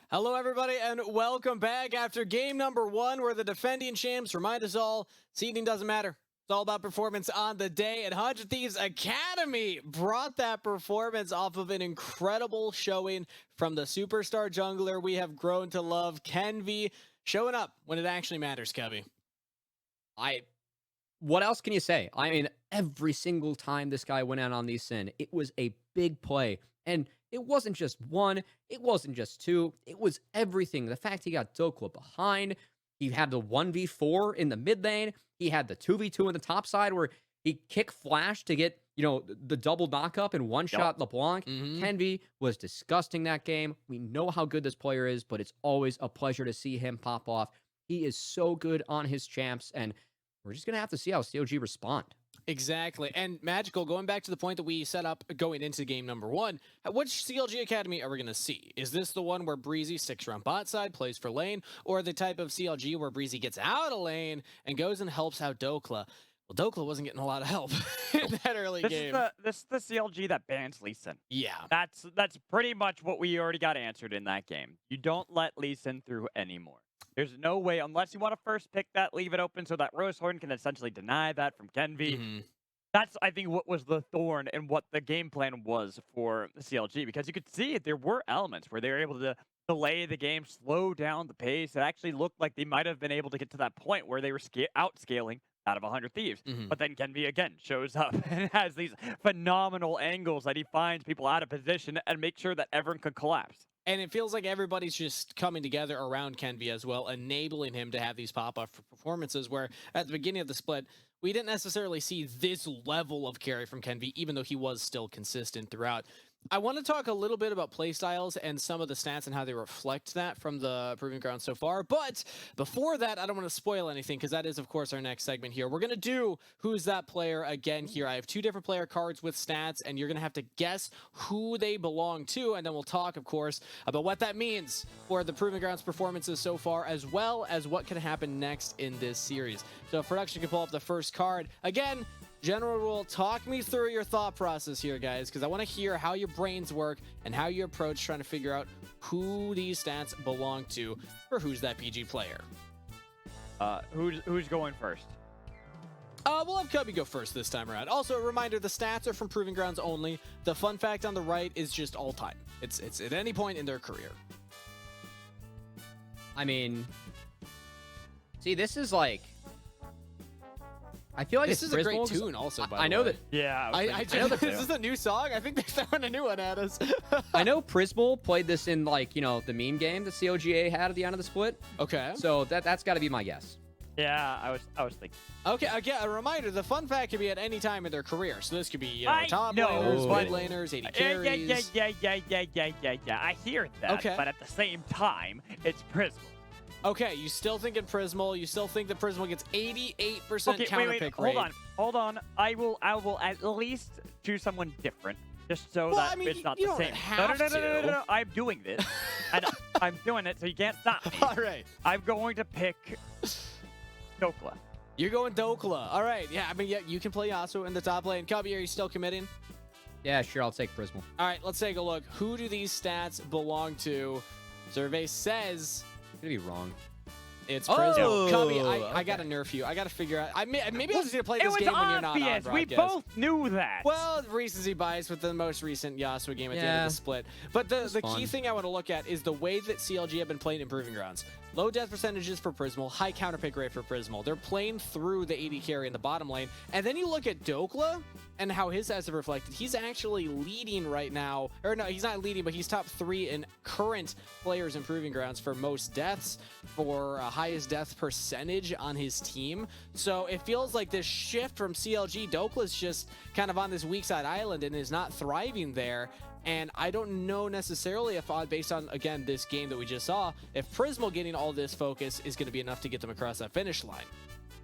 Hello, everybody, and welcome back after game number 1, where the defending champs remind us all seeding doesn't matter. It's all about performance on the day, and 100 Thieves Academy brought that performance off of an incredible showing from the superstar jungler we have grown to love, Kenvi, showing up when it actually matters, Cubby. What else can you say? I mean, every single time this guy went out on these Sin, it was a big play. And it wasn't just one, it wasn't just two, it was everything. The fact he got Dokla behind, he had the 1v4 in the mid lane, he had the 2v2 on the top side where he kick flash to get, the double knock up and one-shot LeBlanc. Kenvi was disgusting that game. We know how good this player is, but it's always a pleasure to see him pop off. He is so good on his champs, and we're just going to have to see how CLG respond. Exactly. And Magical, going back to the point that we set up going into game number 1, which CLG Academy are we going to see? Is this the one where Breezy sticks around bot side, plays for lane, or the type of CLG where Breezy gets out of lane and goes and helps out Dokla? Well, Dokla wasn't getting a lot of help in that early game. This is the CLG that bans Lee Sin. Yeah. That's pretty much what we already got answered in that game. You don't let Lee Sin through anymore. There's no way, unless you want to first pick that, leave it open so that Rosehorn can essentially deny that from Kenvi. That's, I think, what was the thorn and what the game plan was for the CLG, because you could see there were elements where they were able to delay the game, slow down the pace. It actually looked like they might have been able to get to that point where they were outscaling out of 100 Thieves. But then Kenvi again shows up and has these phenomenal angles that he finds people out of position and make sure that everyone could collapse. And it feels like everybody's just coming together around Kenvi as well, enabling him to have these pop-up performances where at the beginning of the split, we didn't necessarily see this level of carry from Kenvi, even though he was still consistent throughout. I want to talk a little bit about playstyles and some of the stats and how they reflect that from the Proving Ground so far. But before that, I don't want to spoil anything because that is, of course, our next segment here. We're going to do Who's That Player again here. I have 2 different player cards with stats, and you're going to have to guess who they belong to. And then we'll talk, of course, about what that means for the Proving Grounds performances so far, as well as what can happen next in this series. So if production can pull up the first card. Again, general rule, talk me through your thought process here, guys, because I want to hear how your brains work and how you approach trying to figure out who these stats belong to for Who's That PG Player. Who's going first? We'll have Cubby go first this time around. Also, a reminder, the stats are from Proving Grounds only. The fun fact on the right is just all time. It's at any point in their career. I mean, see, this is like, I feel like this is a great tune also, by the way. I know that. Yeah, I know that this is a new song. I think they're throwing a new one at us. I know Prismal played this in, like, the meme game that CLGA had at the end of the split. Okay. So that's got to be my guess. Yeah, I was thinking. Okay, again, a reminder, the fun fact could be at any time in their career. So this could be, top know, laners, mid laners, AD carries. Yeah. I hear that. Okay. But at the same time, it's Prismal. Okay, you still think in Prismal. You still think that Prismal gets 88% counter pick rate. Hold on. I will at least choose someone different, just so that it's not the same. No. I'm doing this. And I'm doing it, so you can't stop me. All right. I'm going to pick Dokla. You're going Dokla. All right. Yeah, I mean, yeah, you can play Yasuo in the top lane. Cubby, are you still committing? Yeah, sure. I'll take Prismal. All right, let's take a look. Who do these stats belong to? Survey says I'm going to be wrong. it's Prismal. Oh, Cubby, I okay. got to nerf you. I got to figure out. Maybe I was just going to play this game when you're not on broadcast. We both knew that. Well, recency bias with the most recent Yasuo game at the end of the split. But the key thing I want to look at is the way that CLG have been playing in Proving Grounds. Low death percentages for Prismal, high counter pick rate for Prismal. They're playing through the AD carry in the bottom lane. And then you look at Dokla and how his stats have reflected. He's actually leading right now. Or no, he's not leading, but he's top 3 in current players in Proving Grounds for most deaths, for highest death percentage on his team. So it feels like this shift from CLG, Dokla's just kind of on this weak side island and is not thriving there. And I don't know necessarily if, based on, again, this game that we just saw, if Prismal getting all this focus is going to be enough to get them across that finish line.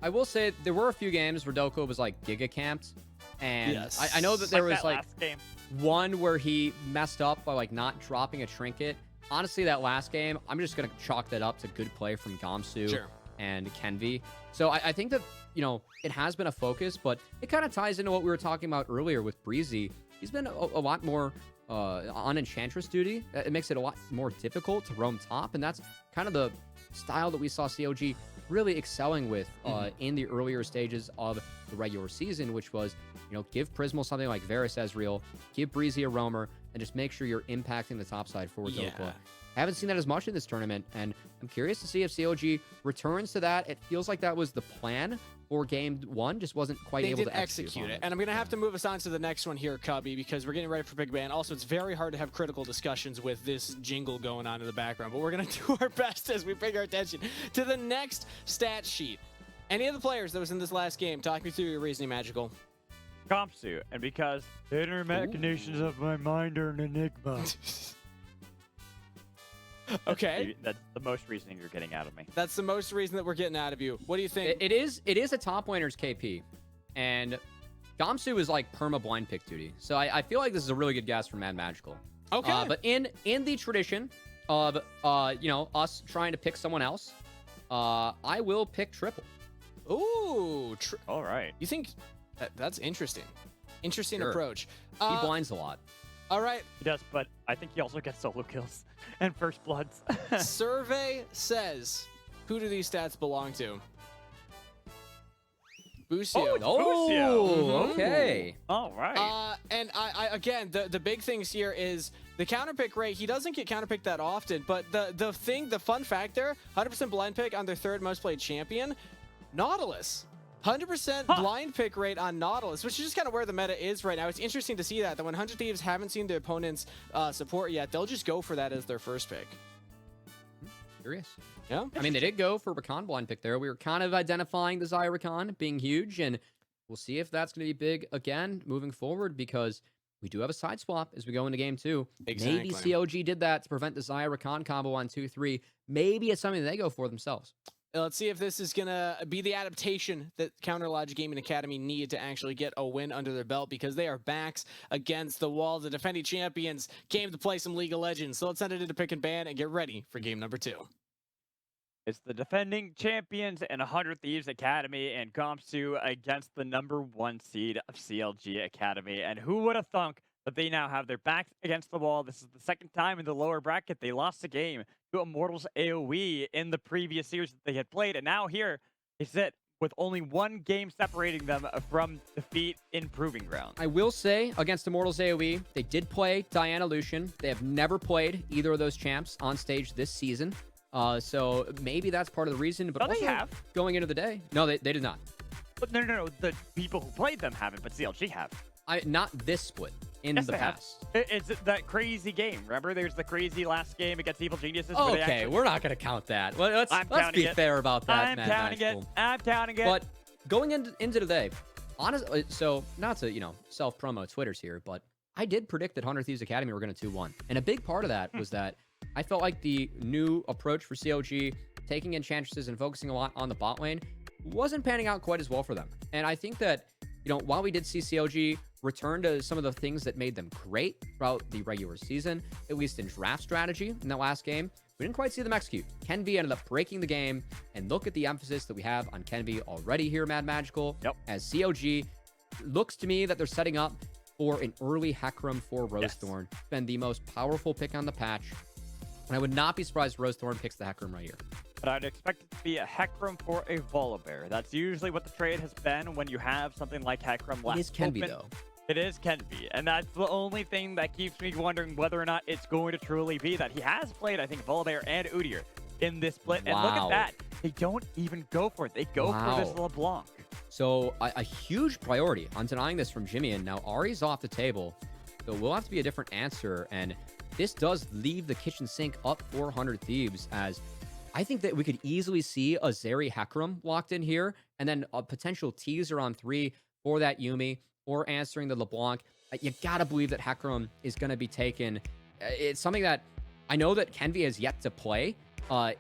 I will say there were a few games where Dokla was like giga camped. And Yes. I know that there was like last game. one where he messed up by like not dropping a trinket. Honestly, that last game, I'm just going to chalk that up to good play from Gamsu and Kenvi. So I think that, it has been a focus, but it kind of ties into what we were talking about earlier with Breezy. He's been a lot more on Enchantress duty, it makes it a lot more difficult to roam top, and that's kind of the style that we saw CLG really excelling with in the earlier stages of the regular season, which was, give Prismal something like Varus Ezreal, give Breezy a roamer, and just make sure you're impacting the top side for Dokla. Haven't seen that as much in this tournament, and I'm curious to see if CLG returns to that. It feels like that was the plan for game 1, just wasn't quite able to execute it. And I'm going to have to move us on to the next one here, Cubby, because we're getting ready for Big Ban. Also, it's very hard to have critical discussions with this jingle going on in the background, but we're going to do our best as we bring our attention to the next stat sheet. Any of the players that was in this last game, talk me through your reasoning, Magical. Compsu, and because the inner machinations of my mind are an enigma. Okay. That's the most reasoning you're getting out of me. That's the most reason that we're getting out of you. What do you think? It is a top laner's KP, and Gamsu is like perma blind pick duty. So I feel like this is a really good guess from Mad Magical. Okay. But in the tradition of us trying to pick someone else, I will pick Triple. Ooh. All right. You think that's interesting? Interesting Sure. approach. He blinds a lot. All right. He does, but I think he also gets solo kills and first bloods. Survey says, who do these stats belong to? Busio. Busio. Okay. All right. And I again, the big things here is the counter pick rate. He doesn't get counter picked that often, but the fun fact there, 100% blind pick on their third most played champion, Nautilus. 100% blind pick rate on Nautilus, which is just kind of where the meta is right now. It's interesting to see that when 100 Thieves haven't seen their opponent's support yet, they'll just go for that as their first pick. Curious. Yeah. I mean, they did go for Rakan blind pick there. We were kind of identifying the Xayah Rakan being huge, and we'll see if that's going to be big again moving forward, because we do have a side swap as we go into game 2. Exactly. Maybe CLG did that to prevent the Xayah Rakan combo on 2-3. Maybe it's something that they go for themselves. Let's see if this is going to be the adaptation that Counter Logic Gaming Academy need to actually get a win under their belt, because they are backs against the wall. The defending champions came to play some League of Legends. So let's send it into Pick and Ban and get ready for game number 2. It's the defending champions and 100 Thieves Academy and Compsu against the #1 seed of CLG Academy. And who would have thunk that they now have their backs against the wall? This is the second time in the lower bracket they lost the game to Immortals AoE in the previous series that they had played. And now here they sit with only one game separating them from defeat in Proving Ground. I will say, against Immortals AoE, they did play Diana Lucian. They have never played either of those champs on stage this season. So maybe that's part of the reason. But No, also, they have. going into the day, no, they did not. But no. The people who played them haven't, but CLG have. Not this split. In Yes, the they have. past. It's that crazy game. Remember, there's the crazy last game against Evil Geniuses. Where they Okay, actually... we're not going to count that. Well, let's counting be it. fair about that. I'm Mad counting Magical. it. I'm counting it. But going into today, honestly, so not to self-promo Twitters here, but I did predict that 100 Thieves Academy were going to 2-1, and a big part of that was that I felt like the new approach for CLG, taking Enchantresses and focusing a lot on the bot lane, wasn't panning out quite as well for them. And I think that while we did see CLG return to some of the things that made them great throughout the regular season, at least in draft strategy in that last game, we didn't quite see them execute. Kenvi ended up breaking the game, and look at the emphasis that we have on Kenvi already here, Mad Magical. Yep. As CLG looks to me that they're setting up for an early Hecarim for Rosethorn. It's been the most powerful pick on the patch, and I would not be surprised if Rosethorn picks the Hecarim right here. But I'd expect it to be a Hecarim for a Volibear. That's usually what the trade has been when you have something like Hecarim left It is Kenvi, open. though. It is Kenvi, and that's the only thing that keeps me wondering whether or not it's going to truly be that. He has played, I think, Volibear and Udyr in this split, and look at Wow. that. They don't even go for it. They go for this Wow. LeBlanc. So a huge priority on denying this from Jimmy, and now Ari's off the table. So we'll have to be a different answer, and this does leave the kitchen sink up 400 Thieves, as I think that we could easily see a Zeri Hecarim locked in here, and then a potential teaser on 3 for that Yuumi, or answering the LeBlanc. You gotta believe that Hecarim is gonna be taken. It's something that I know that Kenvi has yet to play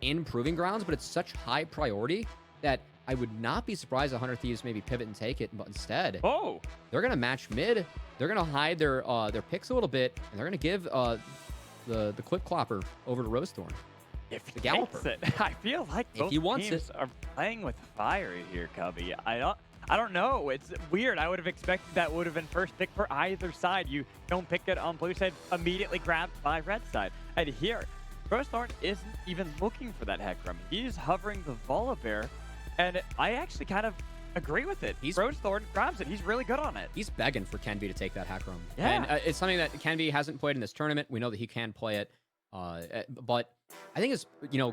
in Proving Grounds, but it's such high priority that I would not be surprised 100 Thieves maybe pivot and take it, but instead, Oh, they're going to match mid. They're going to hide their picks a little bit, and they're going to give the Clip Clopper over to Rosethorn. if The he Galloper. takes it, I feel like If both he wants teams it. are playing with fire here, Cubby. I don't know. It's weird. I would have expected that would have been first pick for either side. You don't pick it on blue side, immediately grabbed by red side. And here, Rosethorn isn't even looking for that Hecarim. He's hovering the Volibear, and I actually kind of agree with it. Rosethorn grabs it. He's really good on it. He's begging for Kenvi to take that Hecarim. Yeah. And it's something that Kenvi hasn't played in this tournament. We know that he can play it. But I think it's,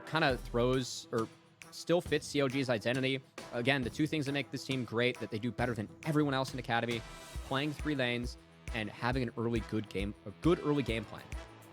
kind of throws or still fits CLG's identity. Again, the two things that make this team great, that they do better than everyone else in Academy, playing 3 lanes and having a good early game plan.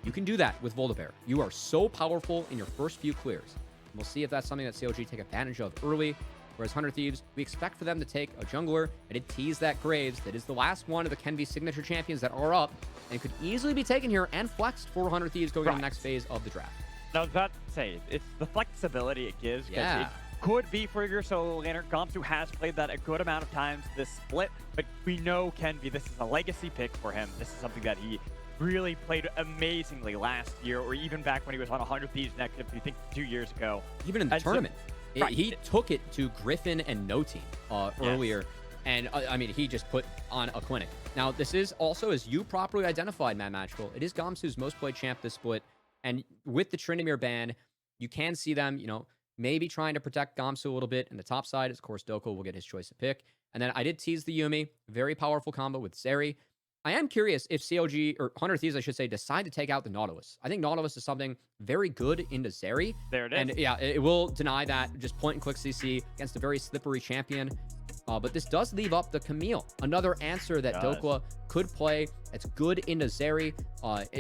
You can do that with Volibear. You are so powerful in your first few clears. And we'll see if that's something that CLG take advantage of early. Whereas Hunter Thieves, we expect for them to take a jungler. I did tease that Graves. That is the last one of the Kenvi signature champions that are up and could easily be taken here and flexed for Hunter Thieves going into the next phase of the draft. I was about to say, it's the flexibility it gives. Yeah. It could be for your solo laner. Gamsu has played that a good amount of times this split, but we know Kenvi, this is a legacy pick for him. This is something that he really played amazingly last year, or even back when he was on 100 Thieves next, if you think 2 years ago. Even in the tournament. He took it to Griffin and No Team earlier, and he just put on a clinic. Now, this is also, as you properly identified, Matt Magical, it is Gamsu's most played champ this split, and with the Tryndamere ban, you can see them, maybe trying to protect Gamsu a little bit. And the top side is, of course, Doko will get his choice to pick. And then I did tease the Yuumi, very powerful combo with Zeri. I am curious if CLG, or Hunter Thieves, I should say, decide to take out the Nautilus. I think Nautilus is something very good into Zeri. There it is. And yeah, it will deny that, just point and click CC against a very slippery champion. But this does leave up the Camille, another answer that Dokla could play. It's good into Zeri.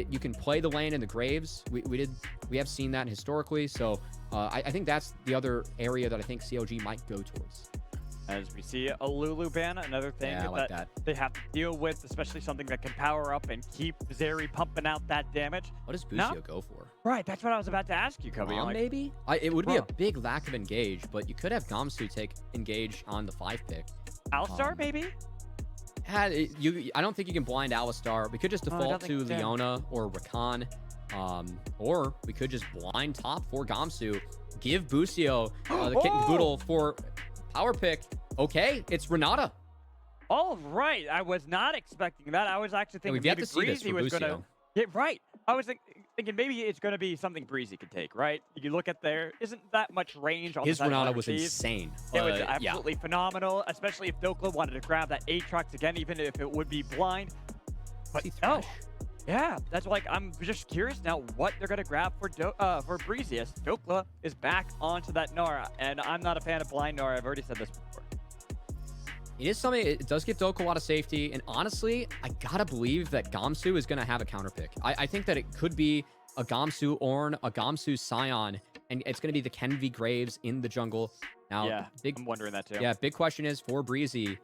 You can play the lane in the Graves. We have seen that historically. So I think that's the other area that I think CLG might go towards. As we see a Lulu ban, another thing that they have to deal with, especially something that can power up and keep Zeri pumping out that damage. What does Busio go for? Right, that's what I was about to ask you, Kobe. Maybe? It would be a big lack of engage, but you could have Gamsu take engage on the 5 pick. Alistar, maybe? I don't think you can blind Alistar. We could just default to Leona or Rakan. Or we could just blind top for Gamsu. Give Busio the kit and caboodle for power pick. Okay, it's Renata. All right. I was not expecting that. I was actually thinking maybe Breezy was going to... Yeah, right. I was thinking maybe it's going to be something Breezy could take, right? You look at there, isn't that much range on his the side Renata was insane. It was absolutely phenomenal, especially if Dokla wanted to grab that Aatrox again, even if it would be blind. But no. Yeah, that's like, I'm just curious now what they're going to grab for Breezy, as Dokla is back onto that Nara, and I'm not a fan of blind Nara. I've already said this before. It is something, it does give Dokla a lot of safety, and honestly, I gotta believe that Gamsu is going to have a counter pick. I think that it could be a Gamsu Ornn, a Gamsu Scion, and it's going to be the Kenvi Graves in the jungle. Now, I'm wondering that too. Yeah, big question is for Breezy,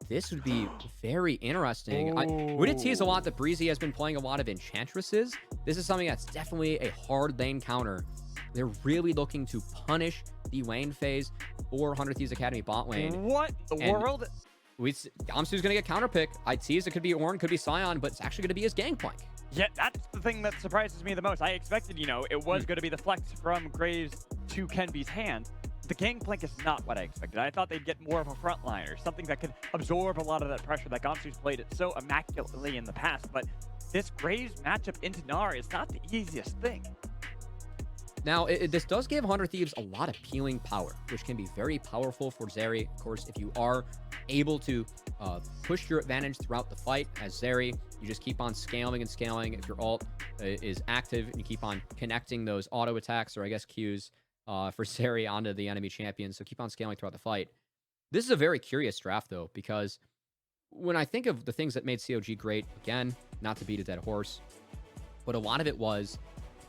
this would be very interesting. We did tease a lot that Breezy has been playing a lot of Enchantresses. This is something that's definitely a hard lane counter. They're really looking to punish the lane phase for 100 Thieves Academy bot lane. What the world? Gamsu's going to get counter pick. I tease it could be Ornn, could be Scion, but it's actually going to be his Gangplank. Yeah, that's the thing that surprises me the most. I expected, it was going to be the flex from Graves to Kenvi's hand. The Gangplank is not what I expected. I thought they'd get more of a frontliner, something that could absorb a lot of that pressure that Gamsu's played it so immaculately in the past. But this Graves matchup into Nara is not the easiest thing. Now, this does give Hunter Thieves a lot of peeling power, which can be very powerful for Zeri. Of course, if you are able to push your advantage throughout the fight as Zeri, you just keep on scaling and scaling. If your ult is active and you keep on connecting those auto attacks, or I guess Qs, for Zeri onto the enemy champion. So keep on scaling throughout the fight. This is a very curious draft, though, because when I think of the things that made CLG great, again, not to beat a dead horse, but a lot of it was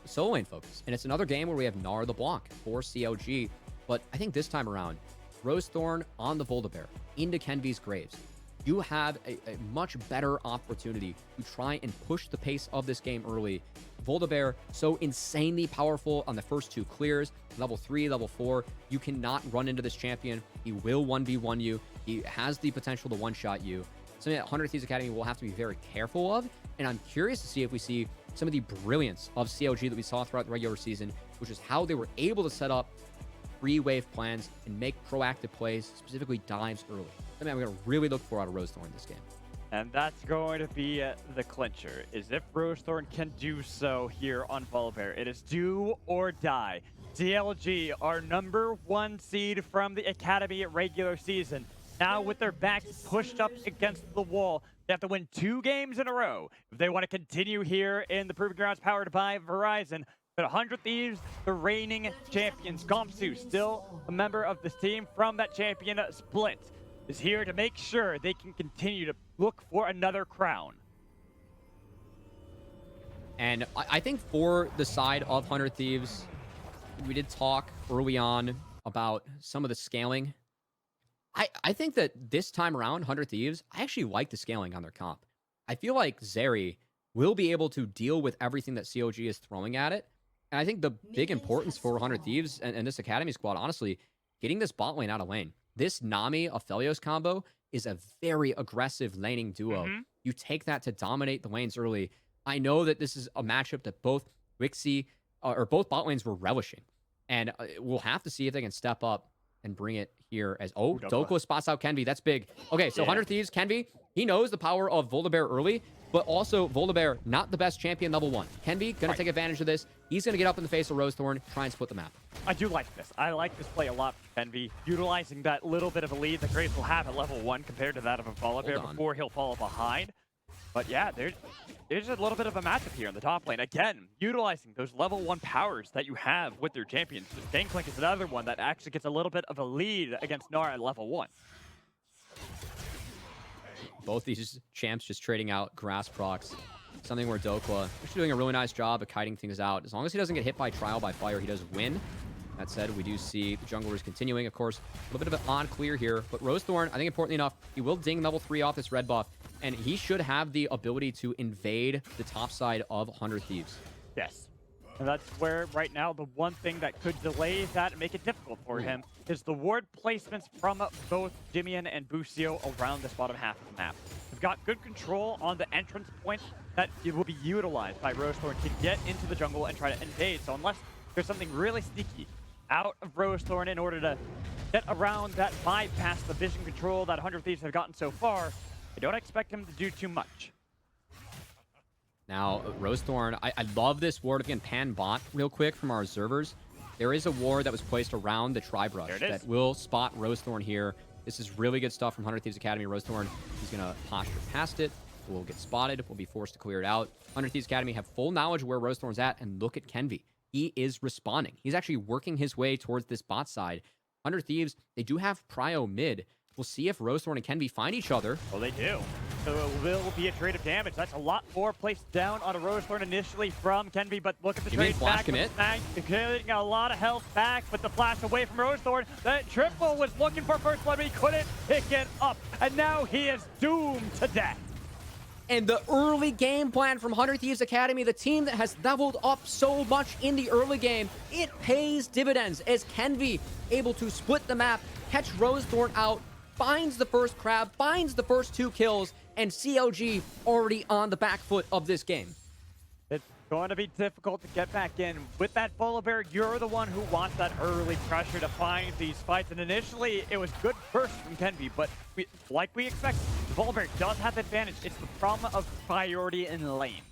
solo lane focus. And it's another game where we have Nara LeBlanc for CLG. But I think this time around, Rosethorn on the Volibear into Kenvi's Graves. You have a much better opportunity to try and push the pace of this game early. Volibear, so insanely powerful on the first 2 clears, level 3, level 4. You cannot run into this champion. He will 1v1 you. He has the potential to one-shot you. Something that 100 Thieves Academy will have to be very careful of. And I'm curious to see if we see some of the brilliance of CLG that we saw throughout the regular season, which is how they were able to set up pre-wave plans and make proactive plays, specifically dives early. Something I'm going to really look for out of Rosethorn this game. And that's going to be the clincher, is if Rosethorn can do so here on Volibear. It is do or die. CLG, our #1 seed from the Academy regular season, now with their backs pushed up against the wall, they have to win 2 games in a row if they want to continue here in the Proving Grounds powered by Verizon. But 100 Thieves, the reigning champions, Gomsu, still a member of this team from that champion split, is here to make sure they can continue to look for another crown. And I think for the side of 100 Thieves, we did talk early on about some of the scaling. I think that this time around, 100 Thieves, I actually like the scaling on their comp. I feel like Zeri will be able to deal with everything that CLG is throwing at it. And I think the big importance for 100 Thieves and this Academy squad, honestly, getting this bot lane out of lane. This Nami-Aphelios combo is a very aggressive laning duo. You take that to dominate the lanes early. I know that this is a matchup that both Wixie, or both bot lanes were relishing. And we'll have to see if they can step up and bring it here as... Oh, Dokla spots out Kenvi. That's big. Okay, so 100 Thieves, Kenvi, he knows the power of Volibear early, but also Volibear, not the best champion level 1. Kenvi going to take advantage of this. He's going to get up in the face of Rosethorn, try and split the map. I do like this. I like this play a lot for Kenvi, utilizing that little bit of a lead that Graves will have at level 1 compared to that of a Volibear before he'll fall behind. But yeah, there's a little bit of a matchup here in the top lane. Again, utilizing those level 1 powers that you have with your champions. Gangplank is another one that actually gets a little bit of a lead against Nara at level 1. Both these champs just trading out grass procs. Something where Dokla is doing a really nice job of kiting things out. As long as he doesn't get hit by Trial by Fire, he does win. That said, we do see the junglers continuing. Of course, a little bit of an on clear here. But Rosethorn, I think importantly enough, he will ding level 3 off this red buff. And he should have the ability to invade the top side of 100 Thieves. Yes. And that's where, right now, the one thing that could delay that and make it difficult for him is the ward placements from both Jimian and Busio around this bottom half of the map. They've got good control on the entrance points that it will be utilized by Rosethorn to get into the jungle and try to invade. So unless there's something really sneaky out of Rosethorn in order to get around that bypass the vision control that 100 Thieves have gotten so far, I don't expect him to do too much. Now, Rosethorn, I love this ward. Again, pan bot real quick from our observers. There is a ward that was placed around the Tri-Brush that will spot Rosethorn here. This is really good stuff from 100 Thieves Academy. Rosethorn, he's going to posture past it. Will get spotted. Will be forced to clear it out. 100 Thieves Academy have full knowledge of where Rosethorn's at, and look at Kenvi. He is responding. He's actually working his way towards this bot side. 100 Thieves, they do have prio mid. We'll see if Rosethorn and Kenvi find each other. Well, they do. So it will be a trade of damage. That's a lot more placed down on a Rosethorn initially from Kenvi, but look at the trade back. Getting a lot of health back, but the flash away from Rosethorn. That triple was looking for first blood, but he couldn't pick it up. And now he is doomed to death. And the early game plan from 100 Thieves Academy, the team that has leveled up so much in the early game, it pays dividends as Kenvi able to split the map, catch Rosethorn out, finds the first crab, finds the first 2 kills, and CLG already on the back foot of this game. It's going to be difficult to get back in. With that Volibear, you're the one who wants that early pressure to find these fights. And initially, it was good first from Kenvi, but like we expected, Volibear does have the advantage. It's the problem of priority in the lane.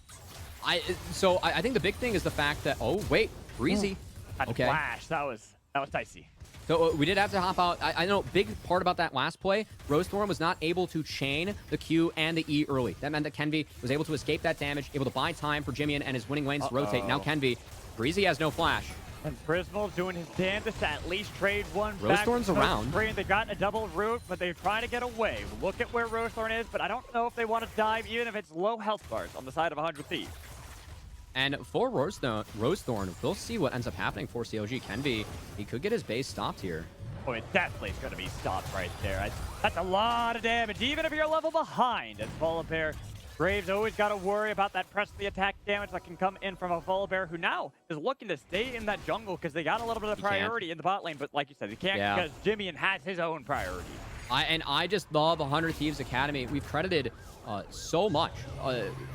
So I think the big thing is the fact that, oh, wait, Breezy. That flash, that was dicey. So we did have to hop out. I know big part about that last play, Rosethorn was not able to chain the Q and the E early. That meant that Kenvi was able to escape that damage, able to buy time for Jimian and his winning lanes to rotate. Now Kenvi, Breezy has no flash. And Prismal's doing his damnedest to at least trade one back. Rosethorn's around. They've gotten a double root, but they're trying to get away. Look at where Rosethorn is, but I don't know if they want to dive, even if it's low health bars on the side of 100 Thieves. And for Rosethorn, we'll see what ends up happening for CLG. Kenvi, he could get his base stopped here. Oh, it definitely is going to be stopped right there. That's a lot of damage, even if you're a level behind. As Volibear, Graves always got to worry about that press the attack damage that can come in from a Volibear, who now is looking to stay in that jungle because they got a little bit of priority in the bot lane. But like you said, he can't because Jimian has his own priority. I just love 100 Thieves Academy. We've credited so much,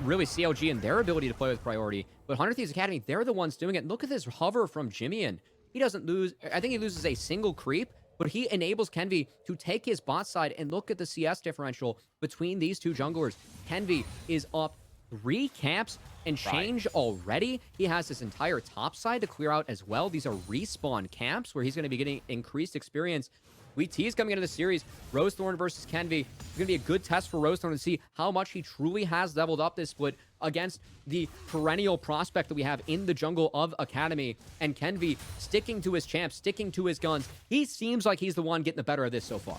really, CLG and their ability to play with priority. But 100 Thieves Academy, they're the ones doing it. Look at this hover from Jimian. He doesn't lose. I think he loses a single creep, but he enables Kenvi to take his bot side and look at the CS differential between these two junglers. Kenvi is up 3 camps and change already. He has this entire top side to clear out as well. These are respawn camps where he's going to be getting increased experience. Week T is coming into the series. Rosethorn versus Kenvi. It's going to be a good test for Rosethorn to see how much he truly has leveled up this split against the perennial prospect that we have in the jungle of Academy. And Kenvi sticking to his champ, sticking to his guns. He seems like he's the one getting the better of this so far.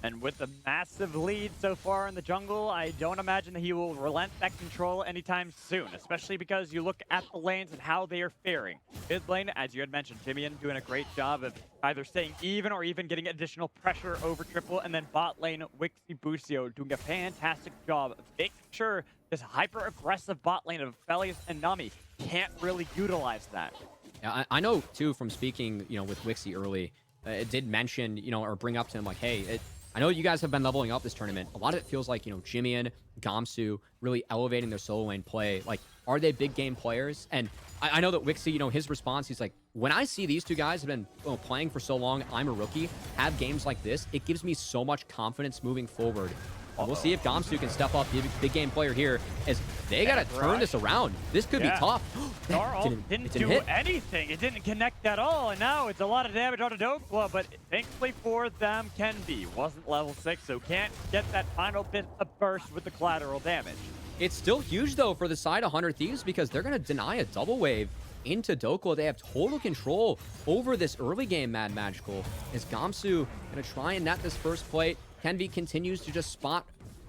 And with a massive lead so far in the jungle, I don't imagine that he will relent that control anytime soon, especially because you look at the lanes and how they are faring. Mid lane, as you had mentioned, Jimmy doing a great job of either staying even or even getting additional pressure over Triple, and then bot lane, Wixie Busio doing a fantastic job of making sure this hyper-aggressive bot lane of Felius and Nami can't really utilize that. Yeah, I know, too, from speaking, with Wixie early, it did mention, or bring up to him, like, hey, I know you guys have been leveling up this tournament. A lot of it feels like, Jimmy, Gamsu really elevating their solo lane play. Like, are they big game players? And I know that Wixie, his response, he's like, when I see these two guys have been playing for so long, I'm a rookie, have games like this, it gives me so much confidence moving forward. And we'll see if Gamsu can step up, be a big game player here, as they got to turn this around. This could be tough. Snarl didn't do anything. It didn't connect at all, and now it's a lot of damage on Dokla, but thankfully for them, Kenvi wasn't level 6, so can't get that final bit of burst with the collateral damage. It's still huge, though, for the side of 100 Thieves, because they're going to deny a double wave into Dokla. They have total control over this early game, Mad Magical. Is Gamsu going to try and net this first plate? Kenvi continues to just spot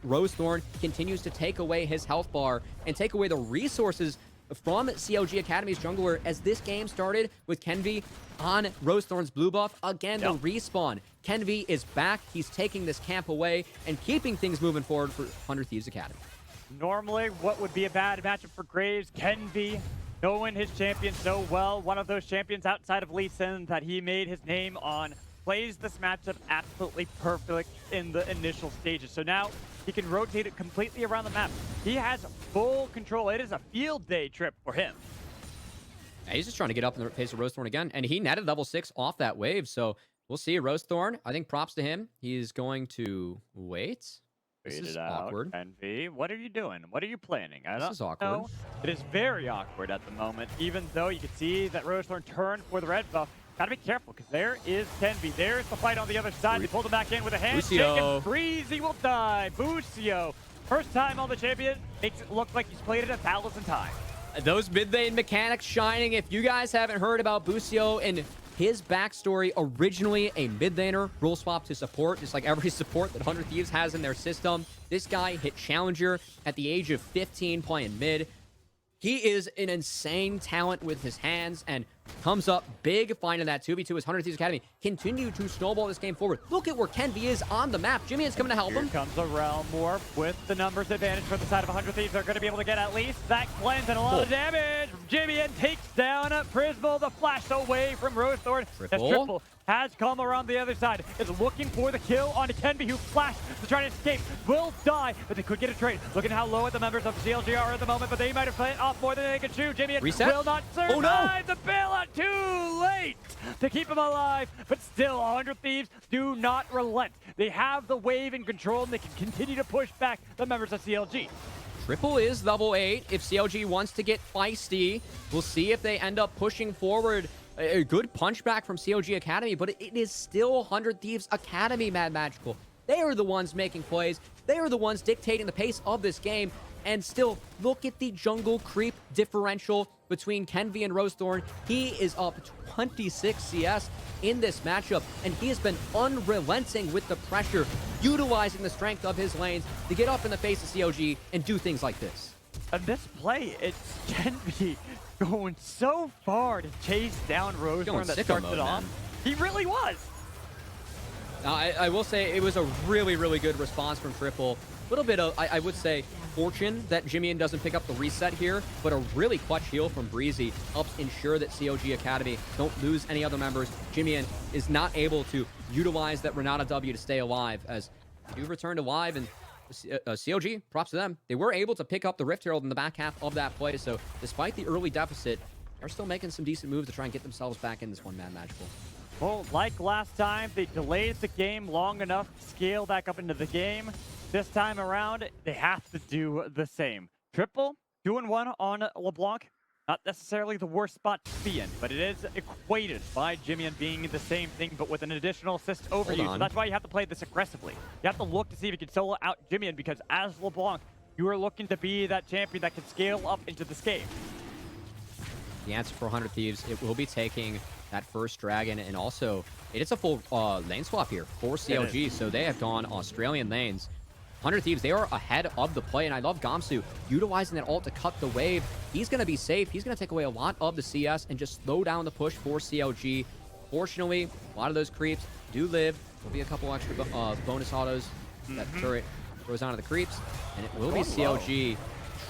Rosethorn, continues to take away his health bar and take away the resources from CLG Academy's jungler as this game started with Kenvi on Rosethorn's blue buff. Again, the respawn. Kenvi is back. He's taking this camp away and keeping things moving forward for 100 Thieves Academy. Normally, what would be a bad matchup for Graves? Kenvi, knowing his champion so well, one of those champions outside of Lee Sin that he made his name on, plays this matchup absolutely perfect in the initial stages. So now he can rotate it completely around the map. He has full control. It is a field day trip for him. Yeah, he's just trying to get up in the pace of Rosethorn again, and he netted level 6 off that wave, so we'll see. Rosethorn, I think props to him. He's going to wait. This is awkward. Envy, what are you doing? What are you planning? This is awkward. Know. It is very awkward at the moment, even though you can see that Rosethorn turned for the red buff. Gotta be careful, because there is Kenvi. There's the fight on the other side. They pulled him back in with a handshake, and Breezy will die. Busio, first time on the champion, makes it look like he's played it 1,000 times. Those mid-lane mechanics shining. If you guys haven't heard about Busio and his backstory, originally a mid-laner, role swap to support, just like every support that 100 Thieves has in their system. This guy hit Challenger at the age of 15 playing mid. He is an insane talent with his hands and comes up big, finding that 2v2 as 100 Thieves Academy continue to snowball this game forward. Look at where Kenvi is on the map. Jimmy is coming to help him. Here comes a Realm Warp with the numbers advantage for the side of 100 Thieves. They're going to be able to get at least that cleanse and a lot of damage. Jimmy takes down Prismal. The flash away from Rosethorn. Triple has come around the other side. Is looking for the kill on Kenvi, who flashed to try to escape. Will die, but they could get a trade. Look at how low the members of CLG are at the moment, but they might have played off more than they can chew. Jimmy will not survive the bailout. Too late to keep him alive, but still 100 Thieves do not relent. They have the wave in control, and they can continue to push back the members of CLG. Triple is level 8. If CLG wants to get feisty, we'll see if they end up pushing forward. A good punchback from CLG Academy, but it is still 100 Thieves Academy, Mad Magical. They are the ones making plays. They are the ones dictating the pace of this game. And still, look at the jungle creep differential between Kenvi and Rosethorn. He is up 26 CS in this matchup, and he has been unrelenting with the pressure, utilizing the strength of his lanes to get up in the face of CLG and do things like this. And this play, it's Kenvi going so far to chase down Rosethorn that starts it off. He really was. I will say it was a really, really good response from Triple. A little bit of, I would say, fortune that Jimmy doesn't pick up the reset here, but a really clutch heal from Breezy helps ensure that CLG Academy don't lose any other members. Jimmy is not able to utilize that Renata W to stay alive, as you return to live, and CLG, props to them. They were able to pick up the Rift Herald in the back half of that play, so despite the early deficit, they're still making some decent moves to try and get themselves back in this one Mad Magical. Well, like last time, they delayed the game long enough to scale back up into the game. This time around, they have to do the same. Triple, 2-1 on LeBlanc. Not necessarily the worst spot to be in, but it is equated by Jimmy being the same thing, but with an additional assist over you. So that's why you have to play this aggressively. You have to look to see if you can solo out Jimmy, because as LeBlanc, you are looking to be that champion that can scale up into this game. The answer for 100 Thieves, it will be taking that first dragon, and also it's a full lane swap here for CLG, so they have gone Australian lanes. 100 Thieves, they are ahead of the play, and I love Gamsu utilizing that ult to cut the wave. He's going to be safe. He's going to take away a lot of the CS and just slow down the push for CLG. Fortunately, a lot of those creeps do live. There'll be a couple extra bonus autos that turret throws onto the creeps, and it will be CLG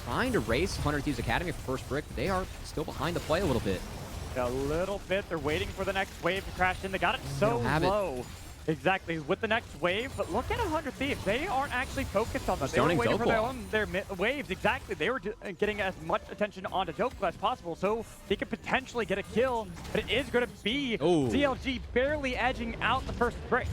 trying to race 100 Thieves Academy for first brick. They are still behind the play a little bit. A little bit. They're waiting for the next wave to crash in. They got it so low. Exactly, with the next wave, but look at 100 Thieves. They aren't actually focused on that. They were waiting for their waves. Exactly, they were getting as much attention onto Joku as possible, so they could potentially get a kill, but it is going to be CLG barely edging out the first break.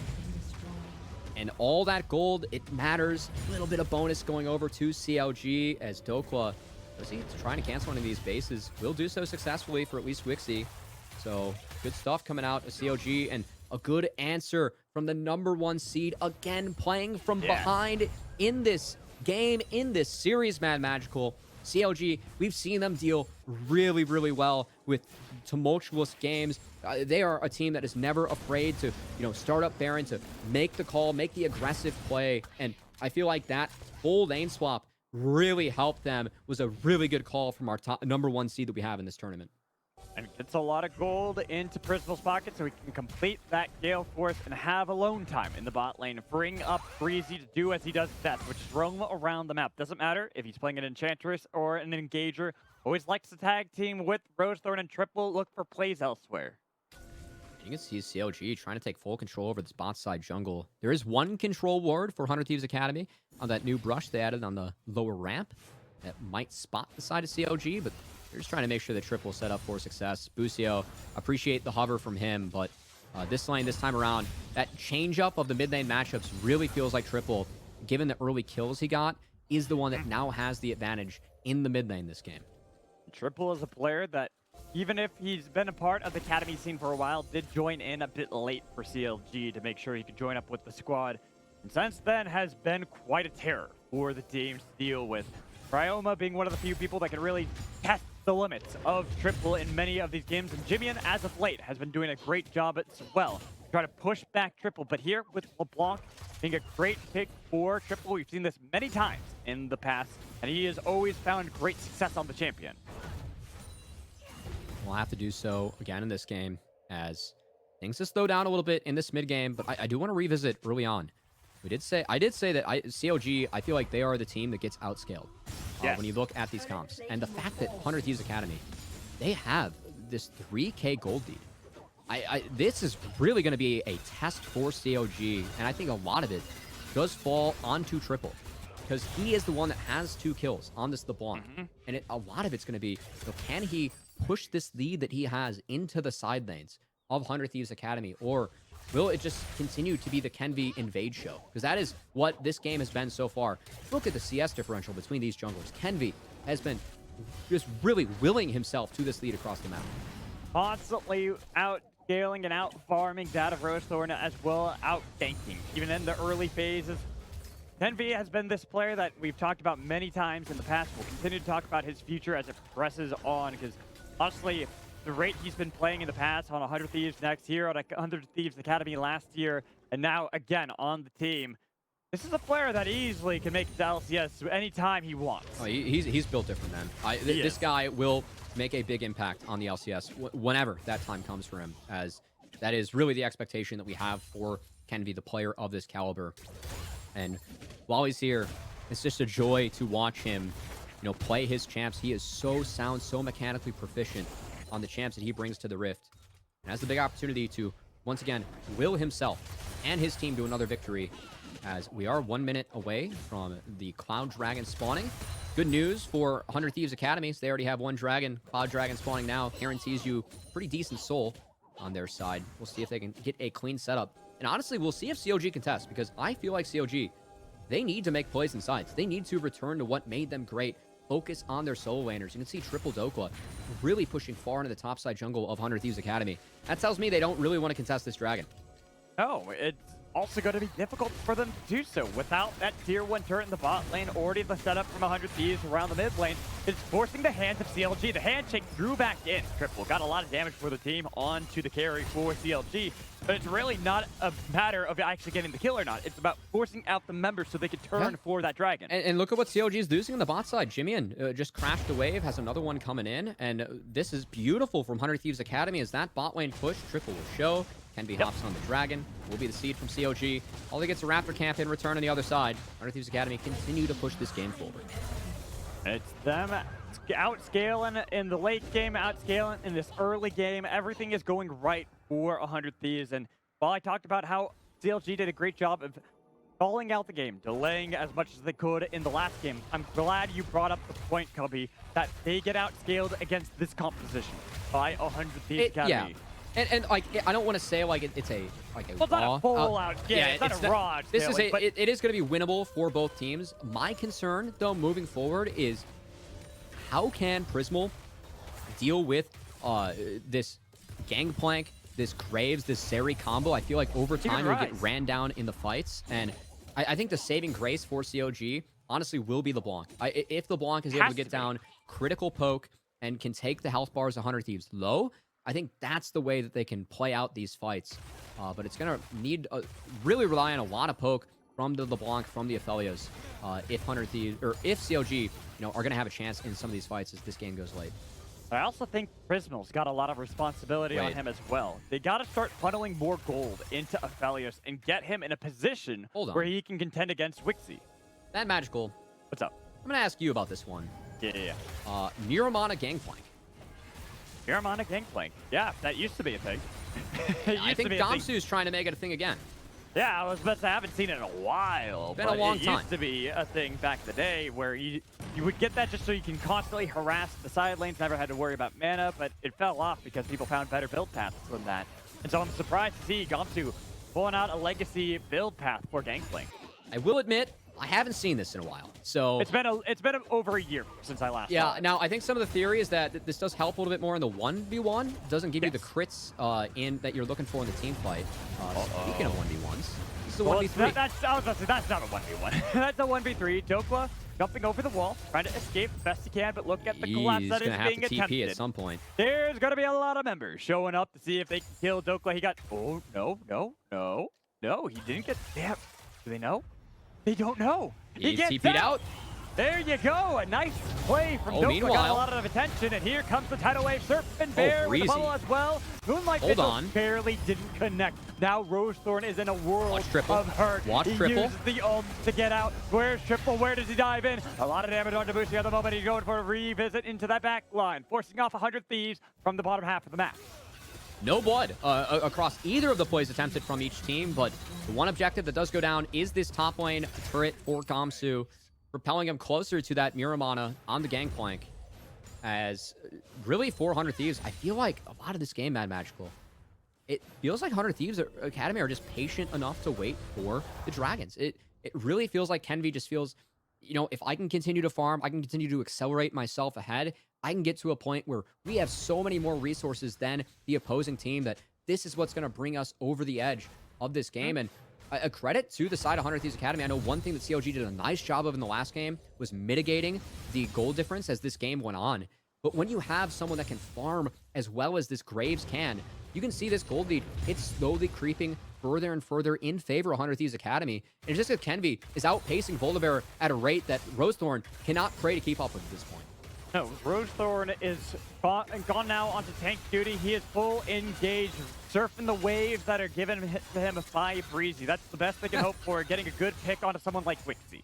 And all that gold, it matters. A little bit of bonus going over to CLG as Dokla, is he trying to cancel one of these bases? Will do so successfully for at least Wixie. So good stuff coming out of CLG, and a good answer from the #1 seed, again playing from behind in this game, in this series, Mad Magical. CLG, we've seen them deal really, really well with tumultuous games. They are a team that is never afraid to, start up Baron, to make the call, make the aggressive play. And I feel like that full lane swap really helped them. Was a really good call from our #1 seed that we have in this tournament. And gets a lot of gold into Prismal's pocket so he can complete that Gale Force and have alone time in the bot lane. Bring up Breezy to do as he does best, which is roam around the map. Doesn't matter if he's playing an Enchantress or an Engager. Always likes to tag team with Rosethorn and Triple. Look for plays elsewhere. You can see CLG trying to take full control over this bot side jungle. There is one control ward for 100 Thieves Academy on that new brush they added on the lower ramp that might spot the side of CLG, but they're just trying to make sure the Triple set up for success. Busio, appreciate the hover from him, but this lane, this time around, that change-up of the mid lane matchups really feels like Triple, given the early kills he got, is the one that now has the advantage in the mid lane this game. Triple is a player that, even if he's been a part of the Academy scene for a while, did join in a bit late for CLG to make sure he could join up with the squad. And since then has been quite a terror for the teams to deal with. Ryoma being one of the few people that can really test the limits of Triple in many of these games. And Jimmy, as of late, has been doing a great job as well. Try to push back Triple. But here with LeBlanc being a great pick for Triple, we've seen this many times in the past. And he has always found great success on the champion. We'll have to do so again in this game as things just slow down a little bit in this mid game. But I do want to revisit early on. I did say that CLG, I feel like they are the team that gets outscaled when you look at these comps. And the fact that 100 Thieves Academy, they have this 3K gold lead. This is really going to be a test for CLG, and I think a lot of it does fall onto Triple, because he is the one that has 2 kills on this LeBlanc. And a lot of it's going to be, can he push this lead that he has into the side lanes of 100 Thieves Academy, or will it just continue to be the Kenvi invade show? Because that is what this game has been so far. Look at the CS differential between these junglers. Kenvi has been just really willing himself to this lead across the map. Constantly out-scaling and out-farming that of Rosethorn, as well out-ganking. Even in the early phases, Kenvi has been this player that we've talked about many times in the past. We'll continue to talk about his future as it progresses on, because honestly, the rate he's been playing in the past on 100 Thieves next year, on 100 Thieves Academy last year, and now again on the team. This is a player that easily can make it to LCS anytime he wants. Oh, he's built different, man. This guy will make a big impact on the LCS whenever that time comes for him, as that is really the expectation that we have for Kenvi, the player of this caliber. And while he's here, it's just a joy to watch him, play his champs. He is so sound, so mechanically proficient on the champs that he brings to the Rift, and has the big opportunity to once again will himself and his team to another victory, as we are 1 minute away from the Cloud Dragon spawning. good news for 100 Thieves Academies. They already have one dragon. Cloud Dragon spawning now guarantees you pretty decent soul on their side. We'll see if they can get a clean setup. And honestly, we'll see if CLG can test, because I feel like CLG, they need to make plays in sides. They need to return to what made them great. Focus on their solo laners. You can see Triple Dokla really pushing far into the top side jungle of 100 Thieves Academy. That tells me they don't really want to contest this dragon. No, it's also going to be difficult for them to do so. Without that tier 1 turret in the bot lane, already the setup from 100 Thieves around the mid lane, it's forcing the hands of CLG. The handshake drew back in. Triple got a lot of damage for the team onto the carry for CLG, but it's really not a matter of actually getting the kill or not. It's about forcing out the members so they can turn for that dragon. And look at what CLG is losing on the bot side. Jimmy just crashed the wave, has another one coming in, and this is beautiful from 100 Thieves Academy as that bot lane push. Triple will show. Kenby hops on the dragon. Will be the seed from CLG. All he gets a Raptor camp in return on the other side. 100 Thieves Academy continue to push this game forward. It's them outscaling in the late game, outscaling in this early game. Everything is going right for 100 Thieves. And while I talked about how CLG did a great job of calling out the game, delaying as much as they could in the last game, I'm glad you brought up the point, Cubby, that they get outscaled against this composition by 100 Thieves Academy. Yeah. And like, I don't want to say like it's a well, raw. it's not a full out. Yeah, it's not a raw. This is but it is going to be winnable for both teams. My concern, though, moving forward is how can Prismal deal with this Gangplank, this Graves, this Zeri combo? I feel like over time it'll get ran down in the fights, and I think the saving grace for CLG honestly will be LeBlanc. If LeBlanc is able to get down critical poke and can take the health bars 100 Thieves low, I think that's the way that they can play out these fights. But it's going to need really rely on a lot of poke from the LeBlanc, from the Aphelios, if 100 Thieves, or if CLG, are going to have a chance in some of these fights as this game goes late. I also think Prismal's got a lot of responsibility on him as well. They got to start funneling more gold into Aphelios and get him in a position where he can contend against Wixie. That Magical. What's up? I'm going to ask you about this one. Yeah. Miramana Gangplank. Miramana Gangplank. Yeah, that used to be a thing. I think Gamsu's trying to make it a thing again. Yeah, I was about to say, I haven't seen it in a while. It's been a long time. It used to be a thing back in the day where you would get that just so you can constantly harass the side lanes, never had to worry about mana, but it fell off because people found better build paths than that. And so I'm surprised to see Gamsu pulling out a legacy build path for Gangplank. I will admit, I haven't seen this in a while, so it's been over a year since I last saw it. Now I think some of the theory is that this does help a little bit more in the 1v1. It doesn't give you the crits that you're looking for in the team fight. Speaking of 1v1s, this is a 1v3. That's not a 1v1. That's a 1v3. Dokla jumping over the wall, trying to escape the best he can, but look at the collapse that is being attempted. TP at some point. There's going to be a lot of members showing up to see if they can kill Dokla. He got... Oh, no. He didn't get... Damn. Do they know? They don't know. He gets TP'd out. There you go. A nice play from Dokla. Got a lot of attention, and here comes the tidal wave. Surfing Bear with the bubble as well. Moonlight Vigil barely didn't connect. Now Rosethorn is in a world of hurt. Watch he Triple. uses the ult to get out. Where's Triple? Where does he dive in? A lot of damage on Debussy at the moment. He's going for a revisit into that back line, forcing off 100 Thieves from the bottom half of the map. No blood across either of the plays attempted from each team, but the one objective that does go down is this top lane turret for Gamsu, propelling him closer to that Miramana on the Gangplank. As really 400 Thieves, I feel like a lot of this game, Mad Magical, it feels like 100 Thieves Academy are just patient enough to wait for the Dragons. It really feels like Kenvi just feels, if I can continue to farm, I can continue to accelerate myself ahead, I can get to a point where we have so many more resources than the opposing team that this is what's going to bring us over the edge of this game. And a credit to the side of 100 Thieves Academy. I know one thing that CLG did a nice job of in the last game was mitigating the goal difference as this game went on. But when you have someone that can farm as well as this Graves can, you can see this gold lead. It's slowly creeping further and further in favor of 100 Thieves Academy. And just as Kenvi is outpacing Volibear at a rate that Rosethorn cannot pray to keep up with at this point. No, Rosethorn is gone now onto tank duty. He is full engaged, surfing the waves that are given to him by Breezy. That's the best they can hope for, getting a good pick onto someone like Wixie.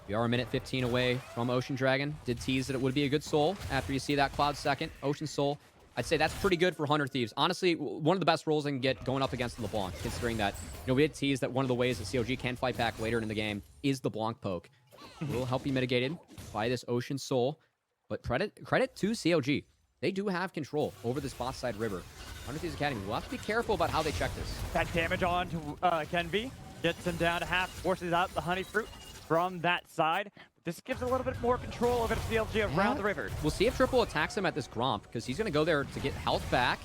We are a minute 15 away from Ocean Dragon. Did tease that it would be a good soul after you see that Cloud second. Ocean Soul, I'd say that's pretty good for 100 Thieves. Honestly, one of the best roles I can get going up against LeBlanc, considering that, we did tease that one of the ways that CLG can fight back later in the game is the Blanc poke. will help be mitigated by this Ocean Soul. But credit to CLG. They do have control over this bot side river. 100 Thieves Academy will have to be careful about how they check this. That damage on to Kenvi gets him down to half, forces out the honey fruit from that side. This gives a little bit more control over the CLG around the river. We'll see if Triple attacks him at this Gromp, because he's going to go there to get health back.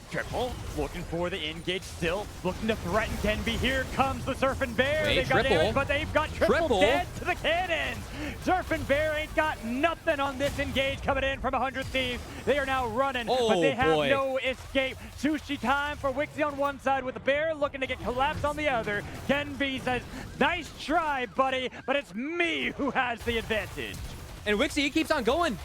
Triple looking for the engage still, looking to threaten Kenvi. Here comes the Surf and Bear. Wait, They've got Triple. damage, but they've got Triple dead to the cannons. Surf and Bear ain't got nothing on this engage coming in from 100 Thieves. They are now running, but they have no escape. Sushi time for Wixie on one side with the Bear looking to get collapsed on the other. Kenvi says, nice try, buddy, but it's me who has the advantage. And Wixie, he keeps on going.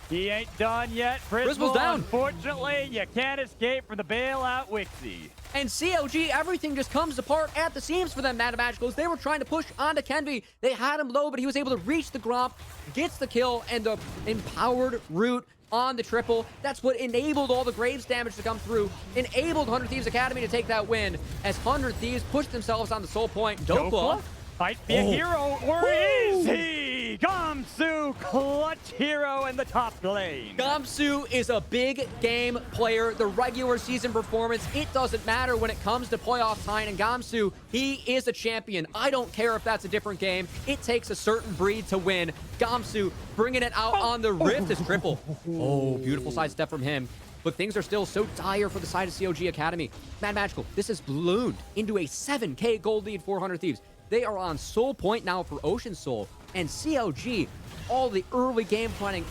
He ain't done yet. Prismal's down. Unfortunately, you can't escape from the bailout Wixie. And CLG, everything just comes apart at the seams for them, Mad Magicals. They were trying to push onto Kenvi. They had him low, but he was able to reach the Gromp, gets the kill, and the empowered root on the triple. That's what enabled all the Graves damage to come through, enabled 100 Thieves Academy to take that win, as 100 Thieves pushed themselves on the soul point. Dokla might be a hero, or is he? Gamsu, clutch hero in the top lane. Gamsu is a big game player. The regular season performance, it doesn't matter when it comes to playoff time. And Gamsu, he is a champion. I don't care if that's a different game. It takes a certain breed to win. Gamsu bringing it out on the Rift is Triple. Oh, beautiful sidestep from him. But things are still so dire for the side of CLG Academy. Mad Magical, this has ballooned into a 7K gold lead for 100 Thieves. They are on soul point now for Ocean Soul. And CLG, all the early game planning,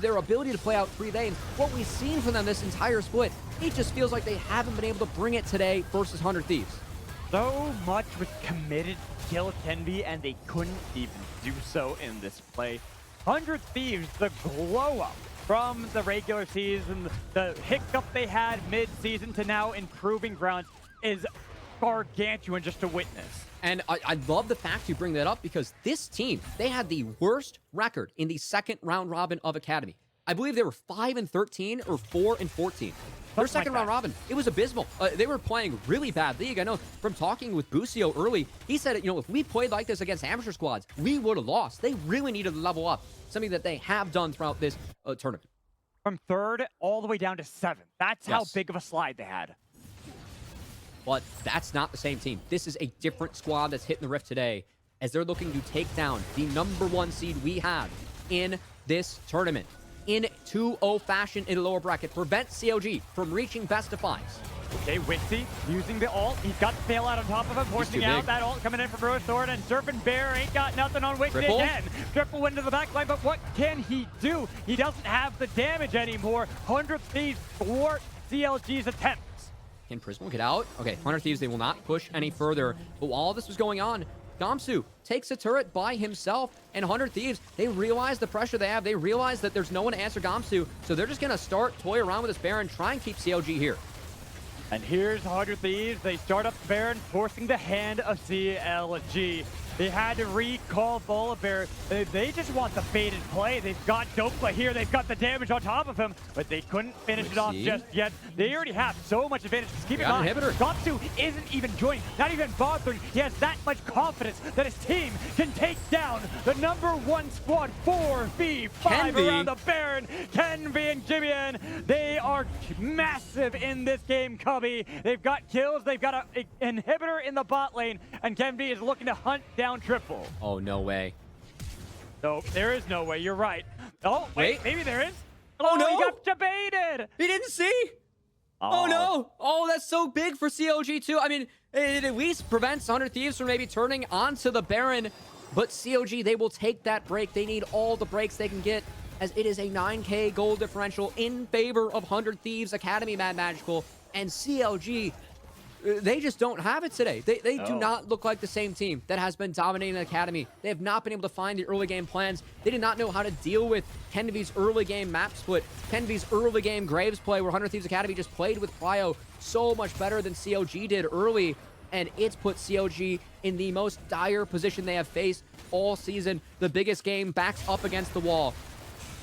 their ability to play out 3 lanes, what we've seen from them this entire split, it just feels like they haven't been able to bring it today versus 100 Thieves. So much was committed to kill Kenvi, and they couldn't even do so in this play. 100 Thieves, the glow-up from the regular season, the hiccup they had mid-season to now improving grounds is gargantuan just to witness. And I love the fact you bring that up, because this team, they had the worst record in the second round robin of Academy. I believe they were 5-13 or 4-14. Their second round robin, it was abysmal. They were playing really bad league. I know from talking with Busio early, he said, you know, if we played like this against amateur squads, we would have lost. They really needed to level up, something that they have done throughout this tournament. From 3rd all the way down to 7th. That's how big of a slide they had. But that's not the same team. This is a different squad that's hitting the Rift today, as they're looking to take down the #1 seed we have in this tournament in 2-0 fashion in the lower bracket. Prevent CLG from reaching best of 5s. Okay, Wixie using the ult. He's got the bailout on top of him, forcing out that ult coming in from Rose Sword, and Surf and Bear ain't got nothing on Wixie again. Triple went to the back line, but what can he do? He doesn't have the damage anymore. 100 Thieves thwart CLG's attempts. Can Prismal get out? Okay, 100 Thieves, they will not push any further. But while all this was going on, Gamsu takes a turret by himself, and 100 Thieves, they realize the pressure they have. They realize that there's no one to answer Gamsu, so they're just going to start toy around with this Baron, try and keep CLG here. And here's 100 Thieves. They start up Baron, forcing the hand of CLG. They had to recall Volibear. They just want the baited play. They've got Dokla here. They've got the damage on top of him, but they couldn't finish it off just yet. They already have so much advantage. Just keep in mind, Gamsu isn't even joining, not even bothering. He has that much confidence that his team can take down the #1 squad 4v5 around the Baron. Kenvi and Jibian, they are massive in this game, Cubby. They've got kills. They've got an inhibitor in the bot lane, and Kenvi is looking to hunt down Triple. Oh, no way. No, there is no way. You're right. Oh, wait, maybe there is. Oh, no. He got debated. He didn't see. Oh, no. Oh, that's so big for CLG, too. I mean, it at least prevents 100 Thieves from maybe turning onto the Baron. But CLG, they will take that break. They need all the breaks they can get, as it is a 9K gold differential in favor of 100 Thieves Academy, Mad Magical. And CLG, they just don't have it today. They do not look like the same team that has been dominating the Academy. They have not been able to find the early game plans. They did not know how to deal with Kenvi's early game map split, Kenvi's early game Graves play, where 100 Thieves Academy just played with Cryo so much better than CLG did early. And it's put CLG in the most dire position they have faced all season. The biggest game backs up against the wall.